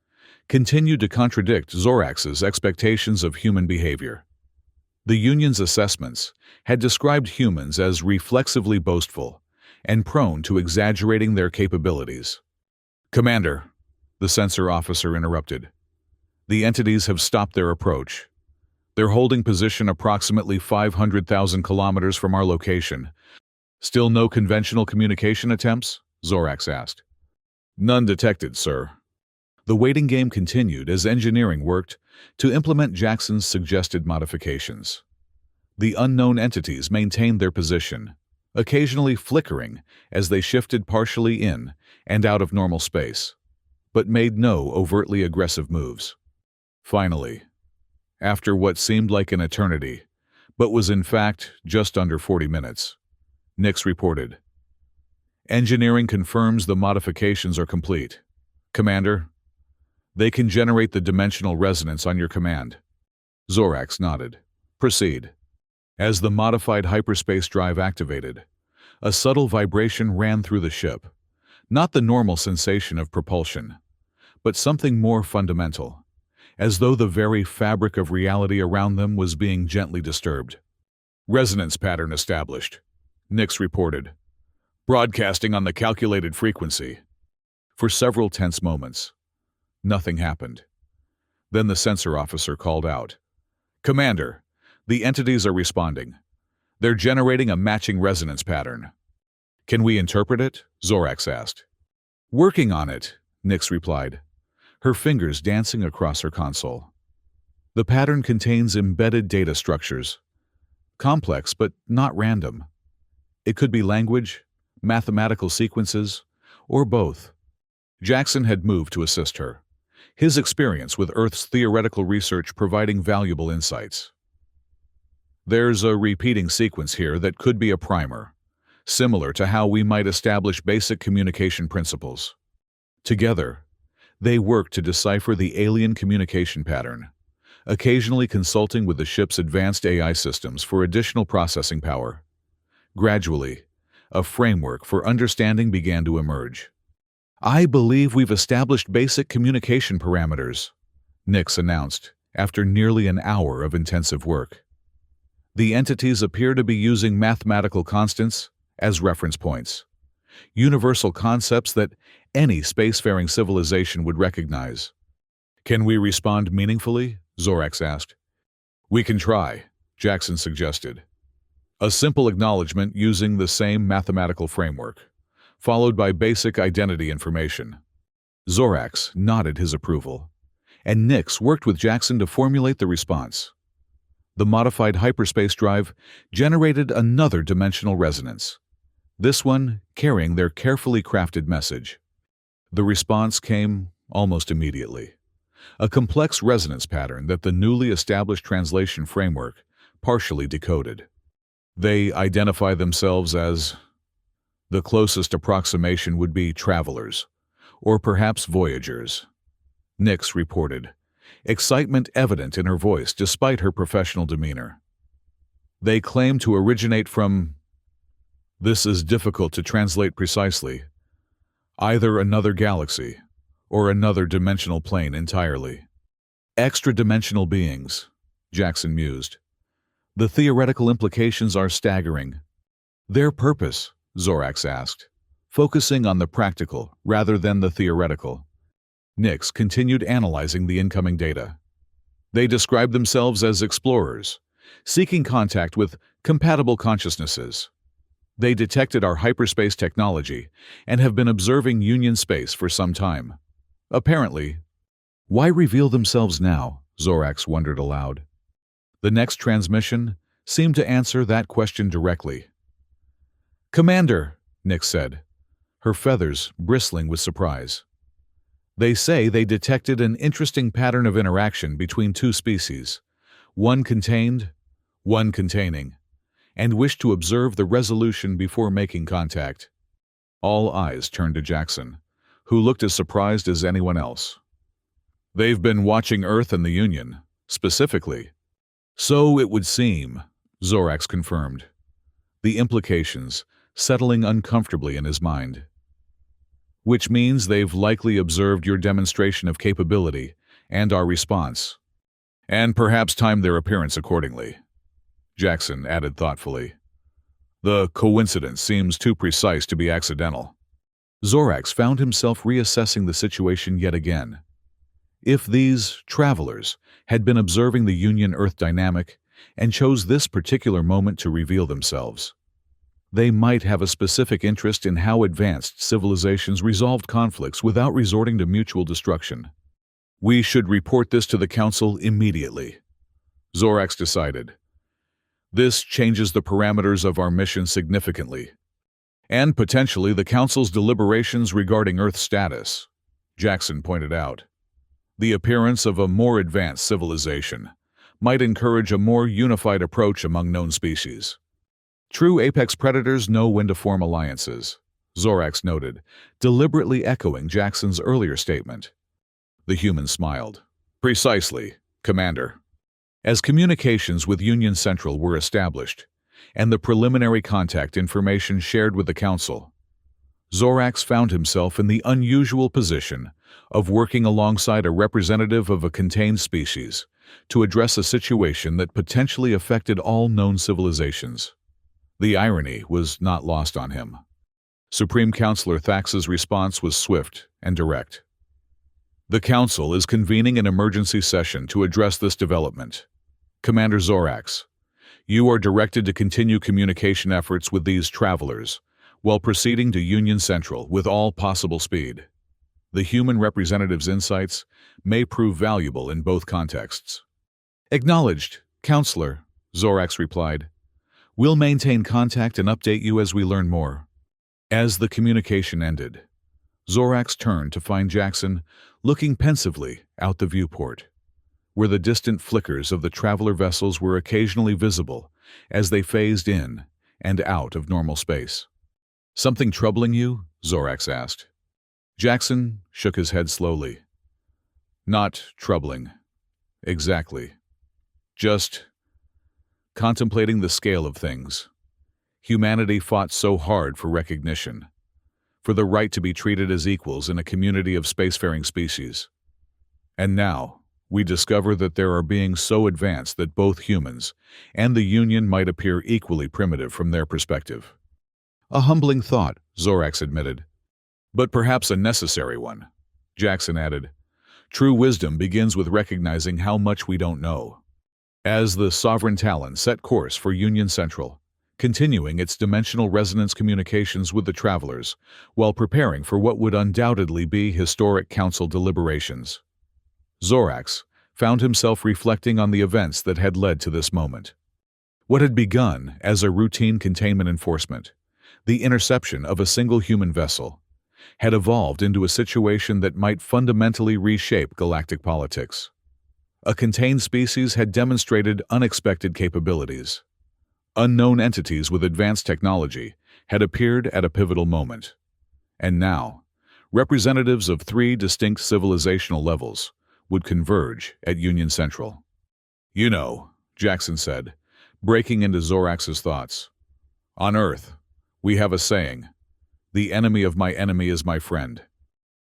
continued to contradict Zorax's expectations of human behavior. The Union's assessments had described humans as reflexively boastful and prone to exaggerating their capabilities. "Commander," the sensor officer interrupted. "The entities have stopped their approach. They're holding position approximately 500,000 kilometers from our location." "Still no conventional communication attempts?" Zorax asked. "None detected, sir." The waiting game continued as engineering worked to implement Jackson's suggested modifications. The unknown entities maintained their position, occasionally flickering as they shifted partially in and out of normal space, but made no overtly aggressive moves. Finally, after what seemed like an eternity, but was in fact just under 40 minutes, Nix reported, "Engineering confirms the modifications are complete. Commander, they can generate the dimensional resonance on your command." Zorax nodded. "Proceed." As the modified hyperspace drive activated, a subtle vibration ran through the ship, not the normal sensation of propulsion, but something more fundamental, as though the very fabric of reality around them was being gently disturbed. "Resonance pattern established," Nix reported, "broadcasting on the calculated frequency." For several tense moments, nothing happened. Then the sensor officer called out, "Commander, the entities are responding. They're generating a matching resonance pattern." "Can we interpret it?" Zorax asked. "Working on it," Nix replied, her fingers dancing across her console. "The pattern contains embedded data structures. Complex, but not random. It could be language, mathematical sequences, or both." Jackson had moved to assist her, his experience with Earth's theoretical research providing valuable insights. "There's a repeating sequence here that could be a primer, similar to how we might establish basic communication principles." Together, they worked to decipher the alien communication pattern, occasionally consulting with the ship's advanced AI systems for additional processing power. Gradually, a framework for understanding began to emerge. "I believe we've established basic communication parameters," Nix announced after nearly an hour of intensive work. The entities appear to be using mathematical constants as reference points, universal concepts that any spacefaring civilization would recognize. "Can we respond meaningfully?" Zorax asked. "We can try," Jackson suggested. A simple acknowledgement using the same mathematical framework, followed by basic identity information. Zorax nodded his approval, and Nix worked with Jackson to formulate the response. The modified hyperspace drive generated another dimensional resonance, this one carrying their carefully crafted message. The response came almost immediately, a complex resonance pattern that the newly established translation framework partially decoded. They identify themselves as... The closest approximation would be travelers, or perhaps voyagers, Nix reported, excitement evident in her voice despite her professional demeanor. "They claim to originate from... This is difficult to translate precisely. Either another galaxy, or another dimensional plane entirely." "Extra-dimensional beings," Jackson mused. "The theoretical implications are staggering." "Their purpose?" Zorax asked, focusing on the practical rather than the theoretical. Nix continued analyzing the incoming data. "They describe themselves as explorers, seeking contact with compatible consciousnesses. They detected our hyperspace technology and have been observing Union space for some time. Apparently, why reveal themselves now?" Zorax wondered aloud. The next transmission seemed to answer that question directly. "Commander," Nix said, her feathers bristling with surprise. "They say they detected an interesting pattern of interaction between two species, one contained, one containing, and wish to observe the resolution before making contact." All eyes turned to Jackson, who looked as surprised as anyone else. They've been watching Earth and the Union, specifically. So it would seem, Zorax confirmed, the implications settling uncomfortably in his mind. Which means they've likely observed your demonstration of capability and our response, and perhaps timed their appearance accordingly. Jackson added thoughtfully. The coincidence seems too precise to be accidental. Zorax found himself reassessing the situation yet again. If these travelers had been observing the Union-Earth dynamic and chose this particular moment to reveal themselves, they might have a specific interest in how advanced civilizations resolved conflicts without resorting to mutual destruction. We should report this to the Council immediately, Zorax decided. This changes the parameters of our mission significantly, and potentially the Council's deliberations regarding Earth status, Jackson pointed out. The appearance of a more advanced civilization might encourage a more unified approach among known species. True apex predators know when to form alliances, Zorax noted, deliberately echoing Jackson's earlier statement. The human smiled. Precisely, Commander. As communications with Union Central were established, and the preliminary contact information shared with the Council, Zorax found himself in the unusual position of working alongside a representative of a contained species to address a situation that potentially affected all known civilizations. The irony was not lost on him. Supreme Counselor Thax's response was swift and direct. The Council is convening an emergency session to address this development. Commander Zorax, you are directed to continue communication efforts with these travelers while proceeding to Union Central with all possible speed. The human representative's insights may prove valuable in both contexts. Acknowledged, Counselor, Zorax replied. We'll maintain contact and update you as we learn more. As the communication ended, Zorax turned to find Jackson looking pensively out the viewport, where the distant flickers of the traveler vessels were occasionally visible as they phased in and out of normal space. Something troubling you? Zorax asked. Jackson shook his head slowly. Not troubling. Exactly. Just contemplating the scale of things. Humanity fought so hard for recognition, for the right to be treated as equals in a community of spacefaring species. And now, we discover that there are beings so advanced that both humans and the Union might appear equally primitive from their perspective. A humbling thought, Zorax admitted. But perhaps a necessary one, Jackson added. True wisdom begins with recognizing how much we don't know. As the Sovereign Talon set course for Union Central, continuing its dimensional resonance communications with the travelers, while preparing for what would undoubtedly be historic Council deliberations, Zorax found himself reflecting on the events that had led to this moment. What had begun as a routine containment enforcement, the interception of a single human vessel, had evolved into a situation that might fundamentally reshape galactic politics. A contained species had demonstrated unexpected capabilities. Unknown entities with advanced technology had appeared at a pivotal moment. And now, representatives of 3 distinct civilizational levels would converge at Union Central. You know, Jackson said, breaking into Zorax's thoughts. On Earth, we have a saying, the enemy of my enemy is my friend.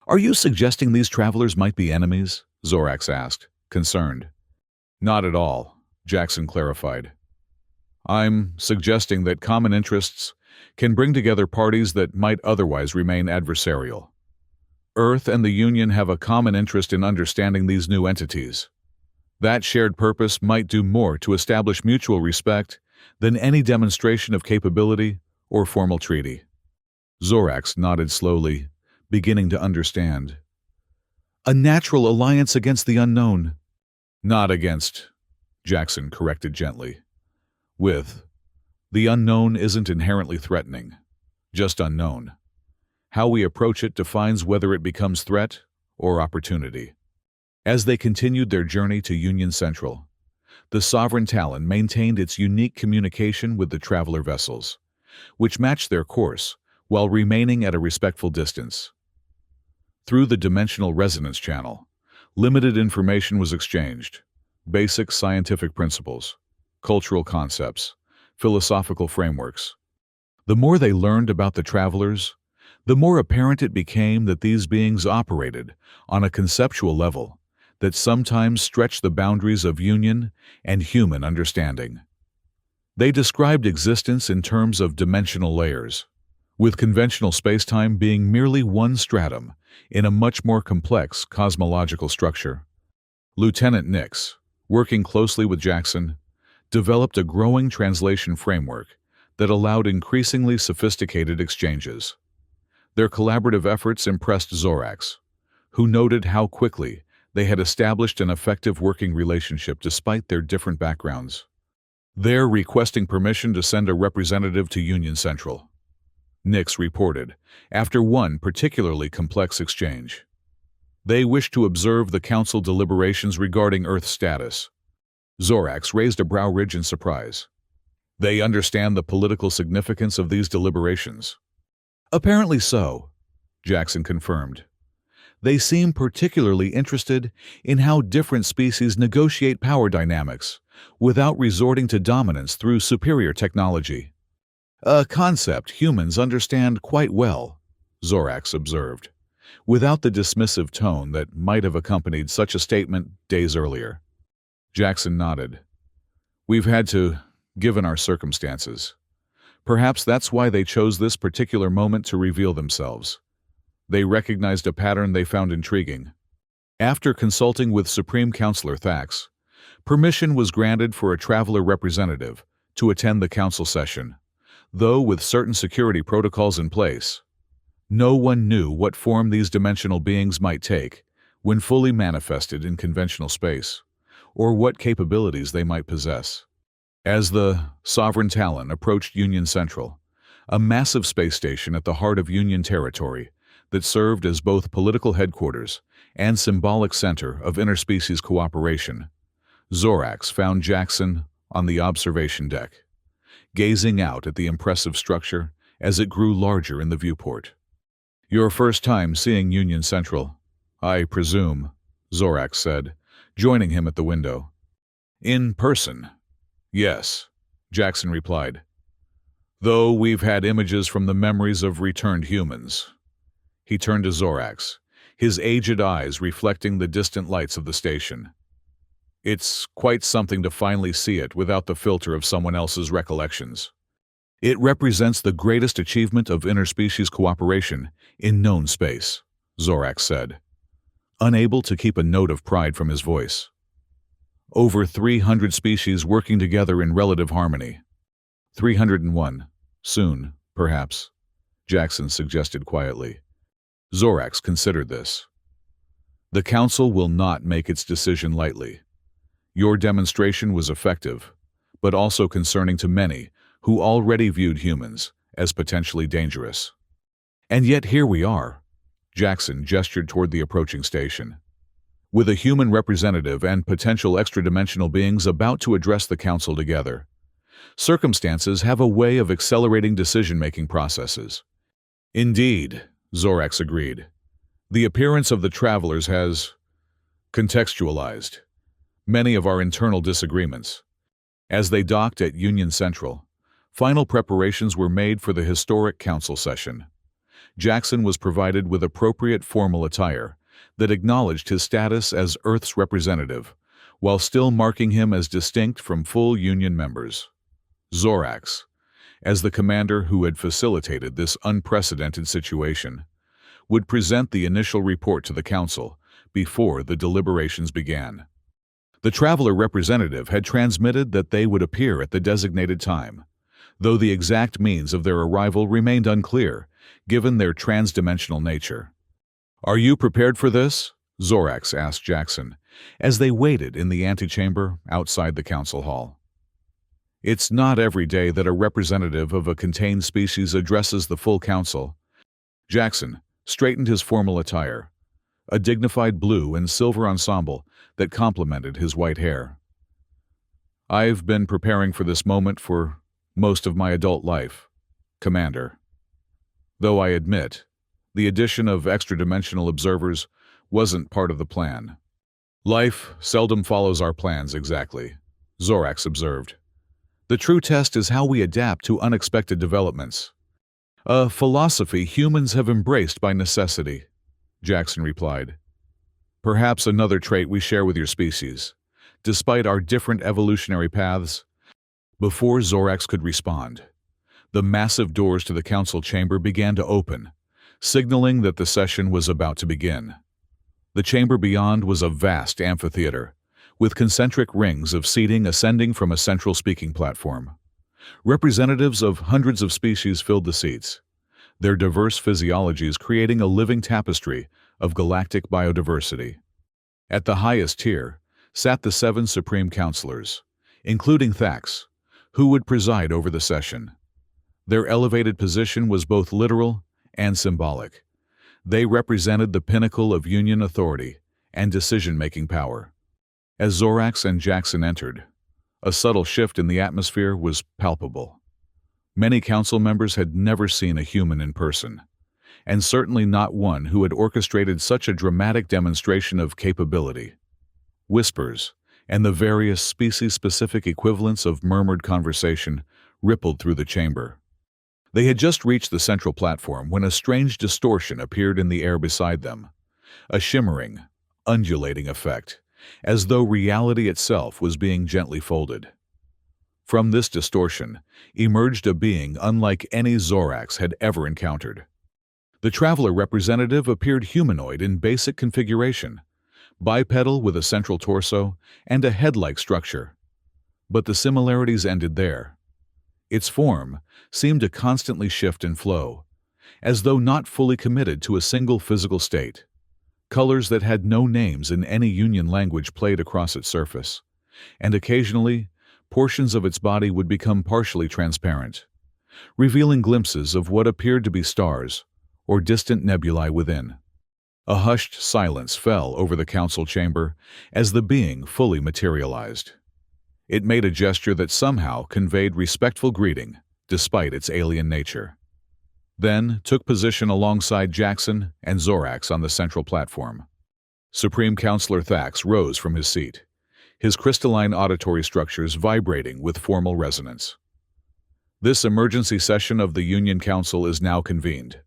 Are you suggesting these travelers might be enemies? Zorax asked, concerned. Not at all, Jackson clarified. I'm suggesting that common interests can bring together parties that might otherwise remain adversarial. Earth and the Union have a common interest in understanding these new entities. That shared purpose might do more to establish mutual respect than any demonstration of capability or formal treaty. Zorax nodded slowly, beginning to understand. A natural alliance against the unknown. Not against, Jackson corrected gently. With. The unknown isn't inherently threatening, just unknown. How we approach it defines whether it becomes threat or opportunity. As they continued their journey to Union Central, the Sovereign Talon maintained its unique communication with the traveler vessels, which matched their course while remaining at a respectful distance. Through the dimensional resonance channel, limited information was exchanged: basic scientific principles, cultural concepts, philosophical frameworks. The more they learned about the travelers, the more apparent it became that these beings operated on a conceptual level that sometimes stretched the boundaries of union and human understanding. They described existence in terms of dimensional layers, with conventional spacetime being merely one stratum in a much more complex cosmological structure. Lieutenant Nix, working closely with Jackson, developed a growing translation framework that allowed increasingly sophisticated exchanges. Their collaborative efforts impressed Zorax, who noted how quickly they had established an effective working relationship despite their different backgrounds. They're requesting permission to send a representative to Union Central, Nix reported, after one particularly complex exchange. They wish to observe the Council deliberations regarding Earth's status. Zorax raised a brow ridge in surprise. They understand the political significance of these deliberations. Apparently so, Jackson confirmed. They seem particularly interested in how different species negotiate power dynamics without resorting to dominance through superior technology. A concept humans understand quite well, Zorax observed, without the dismissive tone that might have accompanied such a statement days earlier. Jackson nodded. We've had to, given our circumstances. Perhaps that's why they chose this particular moment to reveal themselves. They recognized a pattern they found intriguing. After consulting with Supreme Counselor Thax, permission was granted for a traveler representative to attend the council session, though with certain security protocols in place. No one knew what form these dimensional beings might take when fully manifested in conventional space, or what capabilities they might possess. As the Sovereign Talon approached Union Central, a massive space station at the heart of Union territory that served as both political headquarters and symbolic center of interspecies cooperation, Zorax found Jackson on the observation deck, gazing out at the impressive structure as it grew larger in the viewport. Your first time seeing Union Central, I presume, Zorax said, joining him at the window. In person. Yes, Jackson replied. Though we've had images from the memories of returned humans. He turned to Zorax, his aged eyes reflecting the distant lights of the station. It's quite something to finally see it without the filter of someone else's recollections. It represents the greatest achievement of interspecies cooperation in known space, Zorax said, unable to keep a note of pride from his voice. Over 300 species working together in relative harmony. 301. Soon, perhaps, Jackson suggested quietly. Zorax considered this. The Council will not make its decision lightly. Your demonstration was effective, but also concerning to many who already viewed humans as potentially dangerous. And yet here we are, Jackson gestured toward the approaching station. With a human representative and potential extra-dimensional beings about to address the Council together. Circumstances have a way of accelerating decision-making processes. Indeed, Zorax agreed. The appearance of the travelers has contextualized many of our internal disagreements. As they docked at Union Central, final preparations were made for the historic council session. Jackson was provided with appropriate formal attire that acknowledged his status as Earth's representative, while still marking him as distinct from full Union members. Zorax, as the commander who had facilitated this unprecedented situation, would present the initial report to the Council before the deliberations began. The traveler representative had transmitted that they would appear at the designated time, though the exact means of their arrival remained unclear, given their transdimensional nature. Are you prepared for this? Zorax asked Jackson, as they waited in the antechamber outside the council hall. It's not every day that a representative of a contained species addresses the full council. Jackson straightened his formal attire, a dignified blue and silver ensemble that complemented his white hair. I've been preparing for this moment for most of my adult life, Commander. Though I admit, the addition of extra-dimensional observers wasn't part of the plan. Life seldom follows our plans exactly, Zorax observed. The true test is how we adapt to unexpected developments. A philosophy humans have embraced by necessity, Jackson replied. Perhaps another trait we share with your species. Despite our different evolutionary paths, before Zorax could respond, the massive doors to the council chamber began to open, signaling that the session was about to begin. The chamber beyond was a vast amphitheater, with concentric rings of seating ascending from a central speaking platform. Representatives of hundreds of species filled the seats, their diverse physiologies creating a living tapestry of galactic biodiversity. At the highest tier sat the 7 Supreme Counselors, including Thax, who would preside over the session. Their elevated position was both literal and symbolic. They represented the pinnacle of Union authority and decision-making power. As Zorax and Jackson entered, a subtle shift in the atmosphere was palpable. Many council members had never seen a human in person, and certainly not one who had orchestrated such a dramatic demonstration of capability. Whispers and the various species-specific equivalents of murmured conversation rippled through the chamber. They had just reached the central platform when a strange distortion appeared in the air beside them, a shimmering, undulating effect, as though reality itself was being gently folded. From this distortion emerged a being unlike any Zorax had ever encountered. The traveler representative appeared humanoid in basic configuration, bipedal with a central torso and a head-like structure. But the similarities ended there. Its form seemed to constantly shift and flow, as though not fully committed to a single physical state. Colors that had no names in any Union language played across its surface, and occasionally, portions of its body would become partially transparent, revealing glimpses of what appeared to be stars or distant nebulae within. A hushed silence fell over the council chamber as the being fully materialized. It made a gesture that somehow conveyed respectful greeting, despite its alien nature. Then took position alongside Jackson and Zorax on the central platform. Supreme Counselor Thax rose from his seat, his crystalline auditory structures vibrating with formal resonance. This emergency session of the Union Council is now convened.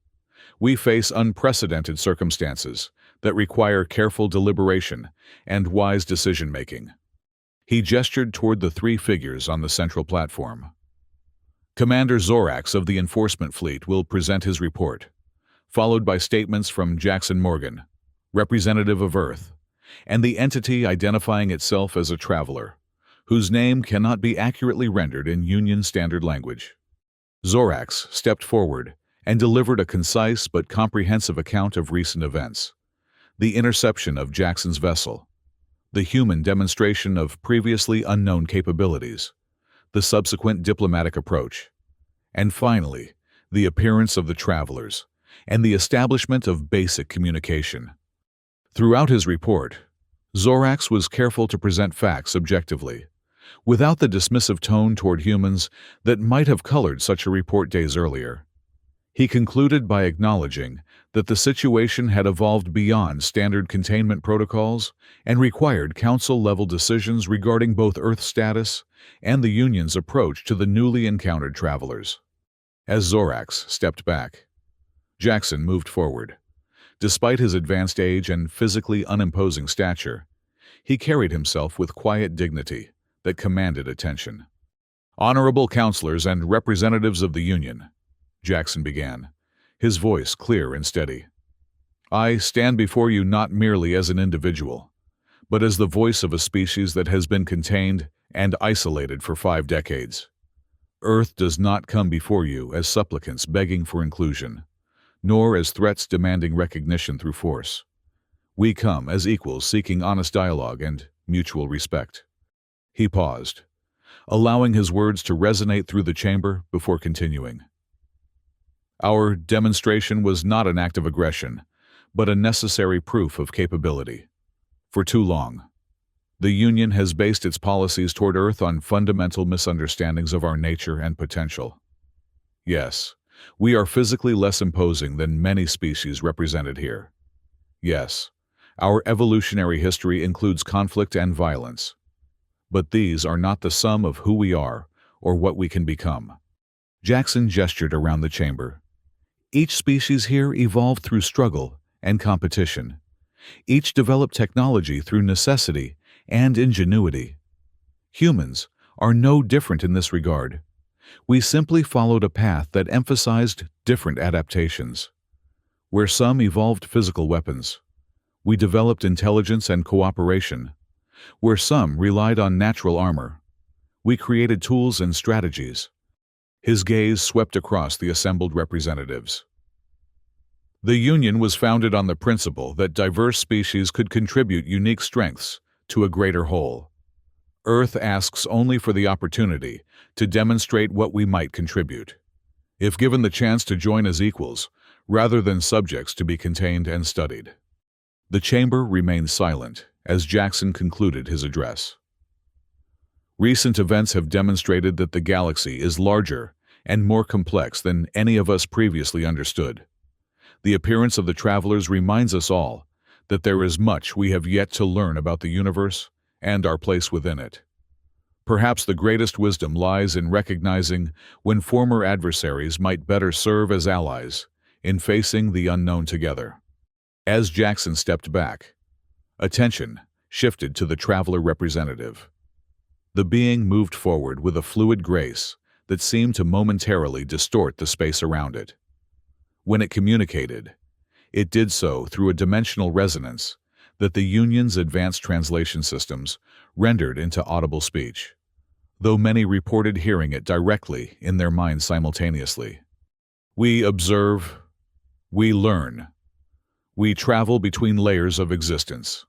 We face unprecedented circumstances that require careful deliberation and wise decision-making. He gestured toward the 3 figures on the central platform. Commander Zorax of the Enforcement Fleet will present his report, followed by statements from Jackson Morgan, representative of Earth, and the entity identifying itself as a traveler, whose name cannot be accurately rendered in Union Standard Language. Zorax stepped forward and delivered a concise but comprehensive account of recent events: the interception of Jackson's vessel, the human demonstration of previously unknown capabilities, the subsequent diplomatic approach, and finally, the appearance of the travelers and the establishment of basic communication. Throughout his report, Zorax was careful to present facts objectively, without the dismissive tone toward humans that might have colored such a report days earlier. He concluded by acknowledging that the situation had evolved beyond standard containment protocols and required council-level decisions regarding both Earth status and the Union's approach to the newly encountered travelers. As Zorax stepped back, Jackson moved forward. Despite his advanced age and physically unimposing stature, he carried himself with quiet dignity that commanded attention. "Honorable counselors and representatives of the Union," Jackson began, his voice clear and steady. "I stand before you not merely as an individual, but as the voice of a species that has been contained and isolated for 5 decades. Earth does not come before you as supplicants begging for inclusion, nor as threats demanding recognition through force. We come as equals seeking honest dialogue and mutual respect." He paused, allowing his words to resonate through the chamber before continuing. "Our demonstration was not an act of aggression, but a necessary proof of capability. For too long, the Union has based its policies toward Earth on fundamental misunderstandings of our nature and potential. Yes, We are physically less imposing than many species represented here. Yes, our evolutionary history includes conflict and violence. But these are not the sum of who we are or what we can become. Jackson gestured around the chamber. Each species here evolved through struggle and competition. Each developed technology through necessity and ingenuity. Humans are no different in this regard. We simply followed a path that emphasized different adaptations. Where some evolved physical weapons, we developed intelligence and cooperation. Where some relied on natural armor, we created tools and strategies. His gaze swept across the assembled representatives. The Union was founded on the principle that diverse species could contribute unique strengths to a greater whole. Earth asks only for the opportunity to demonstrate what we might contribute, if given the chance to join as equals, rather than subjects to be contained and studied. The chamber remained silent as Jackson concluded his address. Recent events have demonstrated that the galaxy is larger and more complex than any of us previously understood. The appearance of the travelers reminds us all that there is much we have yet to learn about the universe and our place within it. Perhaps the greatest wisdom lies in recognizing when former adversaries might better serve as allies in facing the unknown together. As Jackson stepped back, attention shifted to the traveler representative. The being moved forward with a fluid grace that seemed to momentarily distort the space around it. When it communicated, it did so through a dimensional resonance that the Union's advanced translation systems rendered into audible speech, though many reported hearing it directly in their minds simultaneously. We observe, we learn, we travel between layers of existence.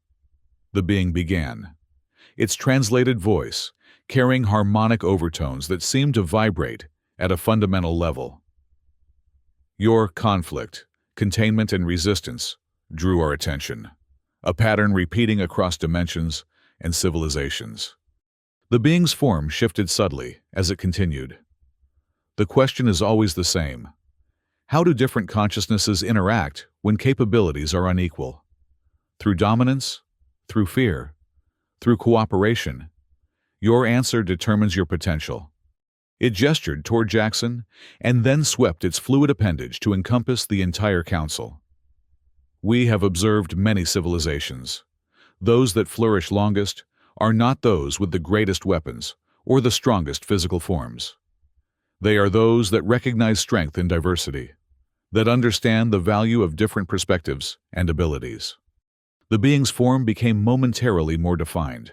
The being began, its translated voice carrying harmonic overtones that seemed to vibrate at a fundamental level. Your conflict, containment, and resistance drew our attention, a pattern repeating across dimensions and civilizations. The being's form shifted subtly as it continued. The question is always the same. How do different consciousnesses interact when capabilities are unequal? Through dominance? Through fear? Through cooperation? Your answer determines your potential. It gestured toward Jackson and then swept its fluid appendage to encompass the entire council. We have observed many civilizations. Those that flourish longest are not those with the greatest weapons or the strongest physical forms. They are those that recognize strength in diversity, that understand the value of different perspectives and abilities. The being's form became momentarily more defined,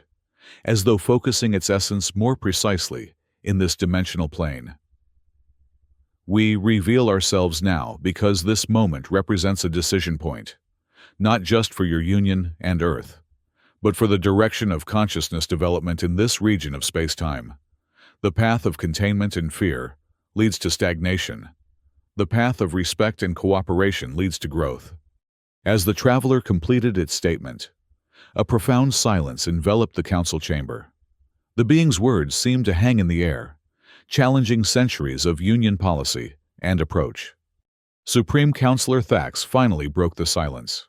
as though focusing its essence more precisely in this dimensional plane. We reveal ourselves now because this moment represents a decision point, not just for your Union and Earth, but for the direction of consciousness development in this region of space-time. The path of containment and fear leads to stagnation. The path of respect and cooperation leads to growth. As the traveler completed its statement, a profound silence enveloped the council chamber. The being's words seemed to hang in the air, challenging centuries of Union policy and approach. Supreme Counselor Thax finally broke the silence.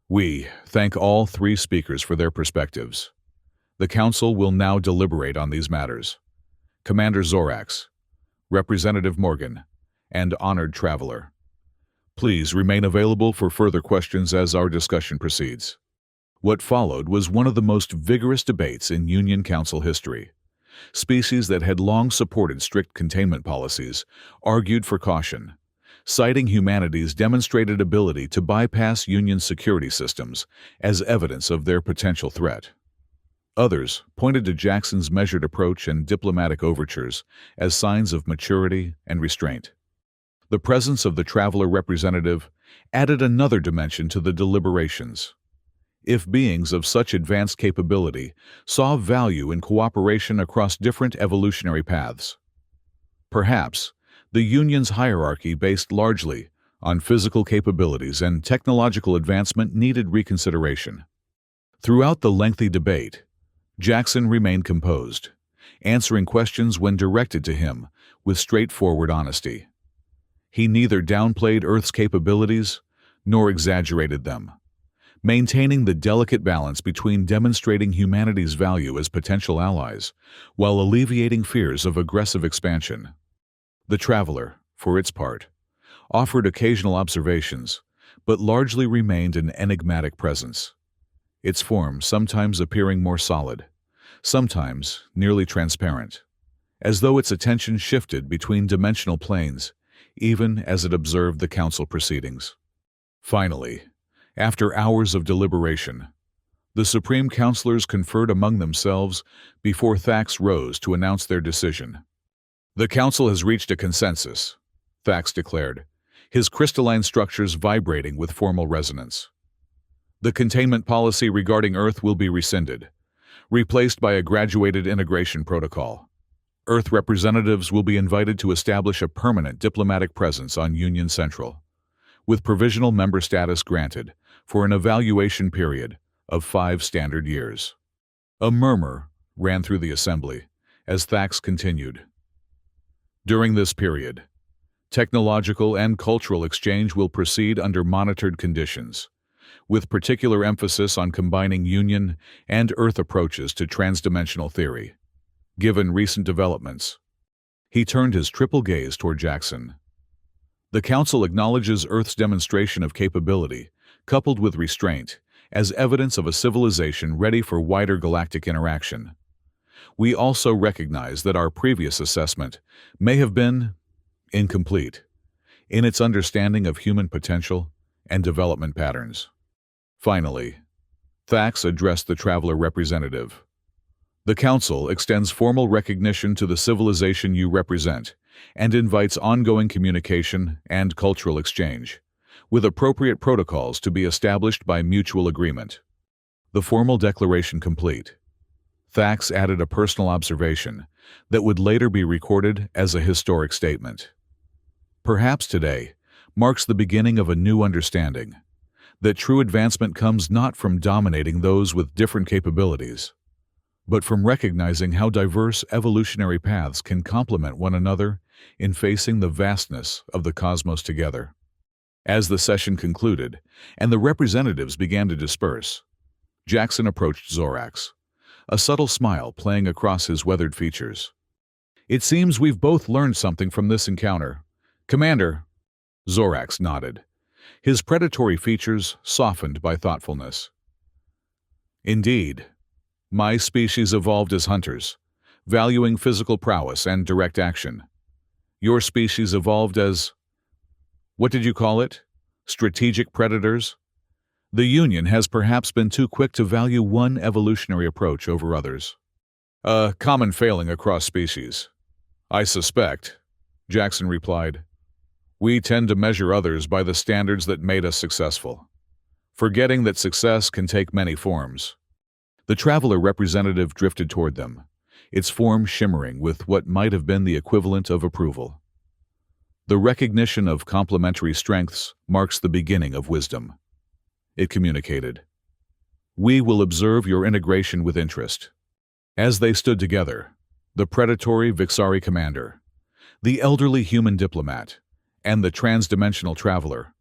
We thank all three speakers for their perspectives. The Council will now deliberate on these matters. Commander Zorax, Representative Morgan, and Honored Traveler, please remain available for further questions as our discussion proceeds. What followed was one of the most vigorous debates in Union Council history. Species that had long supported strict containment policies argued for caution, citing humanity's demonstrated ability to bypass Union security systems as evidence of their potential threat. Others pointed to Jackson's measured approach and diplomatic overtures as signs of maturity and restraint. The presence of the traveler representative added another dimension to the deliberations. If beings of such advanced capability saw value in cooperation across different evolutionary paths, perhaps the Union's hierarchy based largely on physical capabilities and technological advancement needed reconsideration. Throughout the lengthy debate, Jackson remained composed, answering questions when directed to him with straightforward honesty. He neither downplayed Earth's capabilities nor exaggerated them, maintaining the delicate balance between demonstrating humanity's value as potential allies while alleviating fears of aggressive expansion. The traveler, for its part, offered occasional observations, but largely remained an enigmatic presence, its form sometimes appearing more solid, sometimes nearly transparent, as though its attention shifted between dimensional planes, even as it observed the council proceedings. Finally, after hours of deliberation, the Supreme Councilors conferred among themselves before Thax rose to announce their decision. "The Council has reached a consensus," Thax declared, his crystalline structures vibrating with formal resonance. "The containment policy regarding Earth will be rescinded, replaced by a graduated integration protocol. Earth representatives will be invited to establish a permanent diplomatic presence on Union Central, with provisional member status granted for an evaluation period of 5 standard years." A murmur ran through the assembly as Thax continued. "During this period, technological and cultural exchange will proceed under monitored conditions, with particular emphasis on combining Union and Earth approaches to transdimensional theory. Given recent developments," he turned his triple gaze toward Jackson, "the Council acknowledges Earth's demonstration of capability, coupled with restraint, as evidence of a civilization ready for wider galactic interaction. We also recognize that our previous assessment may have been incomplete in its understanding of human potential and development patterns." Finally, Thax addressed the traveler representative. "The Council extends formal recognition to the civilization you represent and invites ongoing communication and cultural exchange, with appropriate protocols to be established by mutual agreement." The formal declaration complete, Thax added a personal observation that would later be recorded as a historic statement. "Perhaps today marks the beginning of a new understanding, that true advancement comes not from dominating those with different capabilities, but from recognizing how diverse evolutionary paths can complement one another in facing the vastness of the cosmos together." As the session concluded and the representatives began to disperse, Jackson approached Zorax, a subtle smile playing across his weathered features. "It seems we've both learned something from this encounter, Commander." Zorax nodded, his predatory features softened by thoughtfulness. "Indeed. My species evolved as hunters, valuing physical prowess and direct action. Your species evolved as, what did you call it? Strategic predators? The Union has perhaps been too quick to value one evolutionary approach over others. A common failing across species, I suspect," Jackson replied. "We tend to measure others by the standards that made us successful, forgetting that success can take many forms." The traveler representative drifted toward them, its form shimmering with what might have been the equivalent of approval. "The recognition of complementary strengths marks the beginning of wisdom," it communicated. "We will observe your integration with interest." As they stood together, the predatory Vixari commander, the elderly human diplomat, and the transdimensional traveler,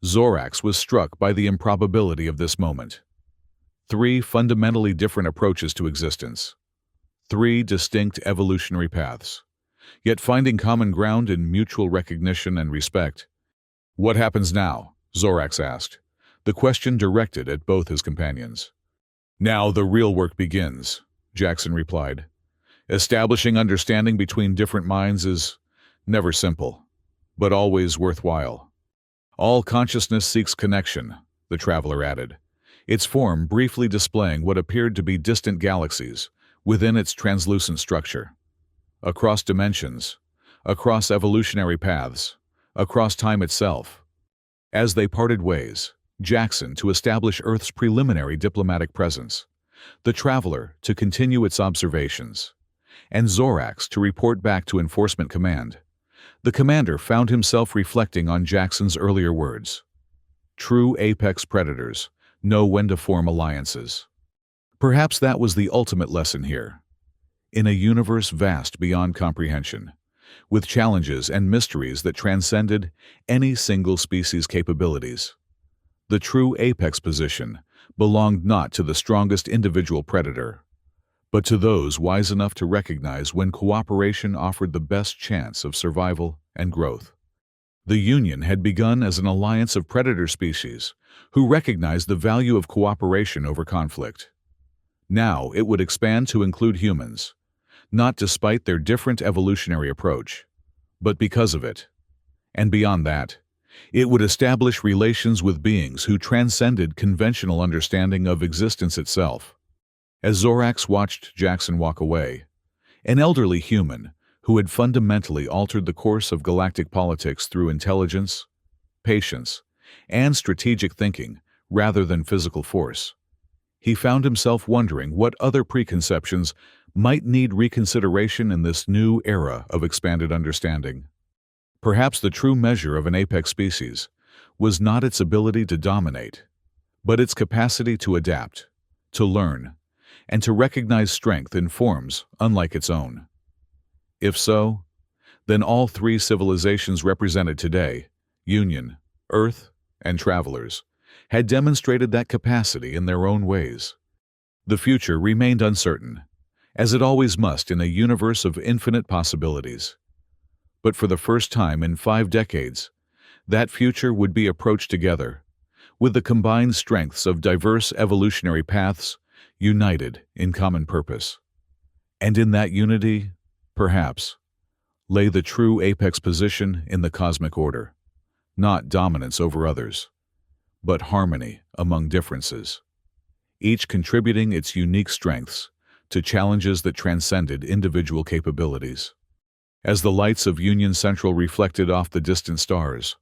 Zorax was struck by the improbability of this moment. 3 fundamentally different approaches to existence, 3 distinct evolutionary paths, yet finding common ground in mutual recognition and respect. "What happens now?" Zorax asked, the question directed at both his companions. "Now the real work begins," Jackson replied. "Establishing understanding between different minds is never simple, but always worthwhile. All consciousness seeks connection," the traveler added, its form briefly displaying what appeared to be distant galaxies within its translucent structure. Across dimensions, across evolutionary paths, across time itself. As they parted ways, Jackson to establish Earth's preliminary diplomatic presence, the traveler to continue its observations, and Zorax to report back to Enforcement Command, the commander found himself reflecting on Jackson's earlier words. True apex predators know when to form alliances. Perhaps that was the ultimate lesson here. In a universe vast beyond comprehension, with challenges and mysteries that transcended any single species' capabilities. The true apex position belonged not to the strongest individual predator, but to those wise enough to recognize when cooperation offered the best chance of survival and growth. The Union had begun as an alliance of predator species who recognized the value of cooperation over conflict. Now it would expand to include humans, not despite their different evolutionary approach, but because of it. And beyond that, it would establish relations with beings who transcended conventional understanding of existence itself. As Zorax watched Jackson walk away, an elderly human who had fundamentally altered the course of galactic politics through intelligence, patience, and strategic thinking rather than physical force, he found himself wondering what other preconceptions might need reconsideration in this new era of expanded understanding. Perhaps the true measure of an apex species was not its ability to dominate, but its capacity to adapt, to learn, and to recognize strength in forms unlike its own. If so, then all three civilizations represented today, Union, Earth, and Travelers, had demonstrated that capacity in their own ways. The future remained uncertain, as it always must in a universe of infinite possibilities. But for the first time in 5 decades, that future would be approached together, with the combined strengths of diverse evolutionary paths united in common purpose. And in that unity, perhaps, lay the true apex position in the cosmic order, not dominance over others, but harmony among differences, each contributing its unique strengths to challenges that transcended individual capabilities. As the lights of Union Central reflected off the distant stars,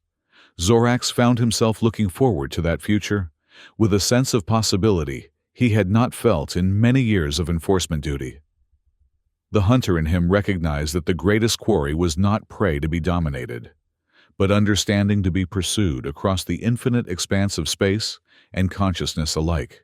Zorax found himself looking forward to that future with a sense of possibility he had not felt in many years of enforcement duty. The hunter in him recognized that the greatest quarry was not prey to be dominated, but understanding to be pursued across the infinite expanse of space and consciousness alike.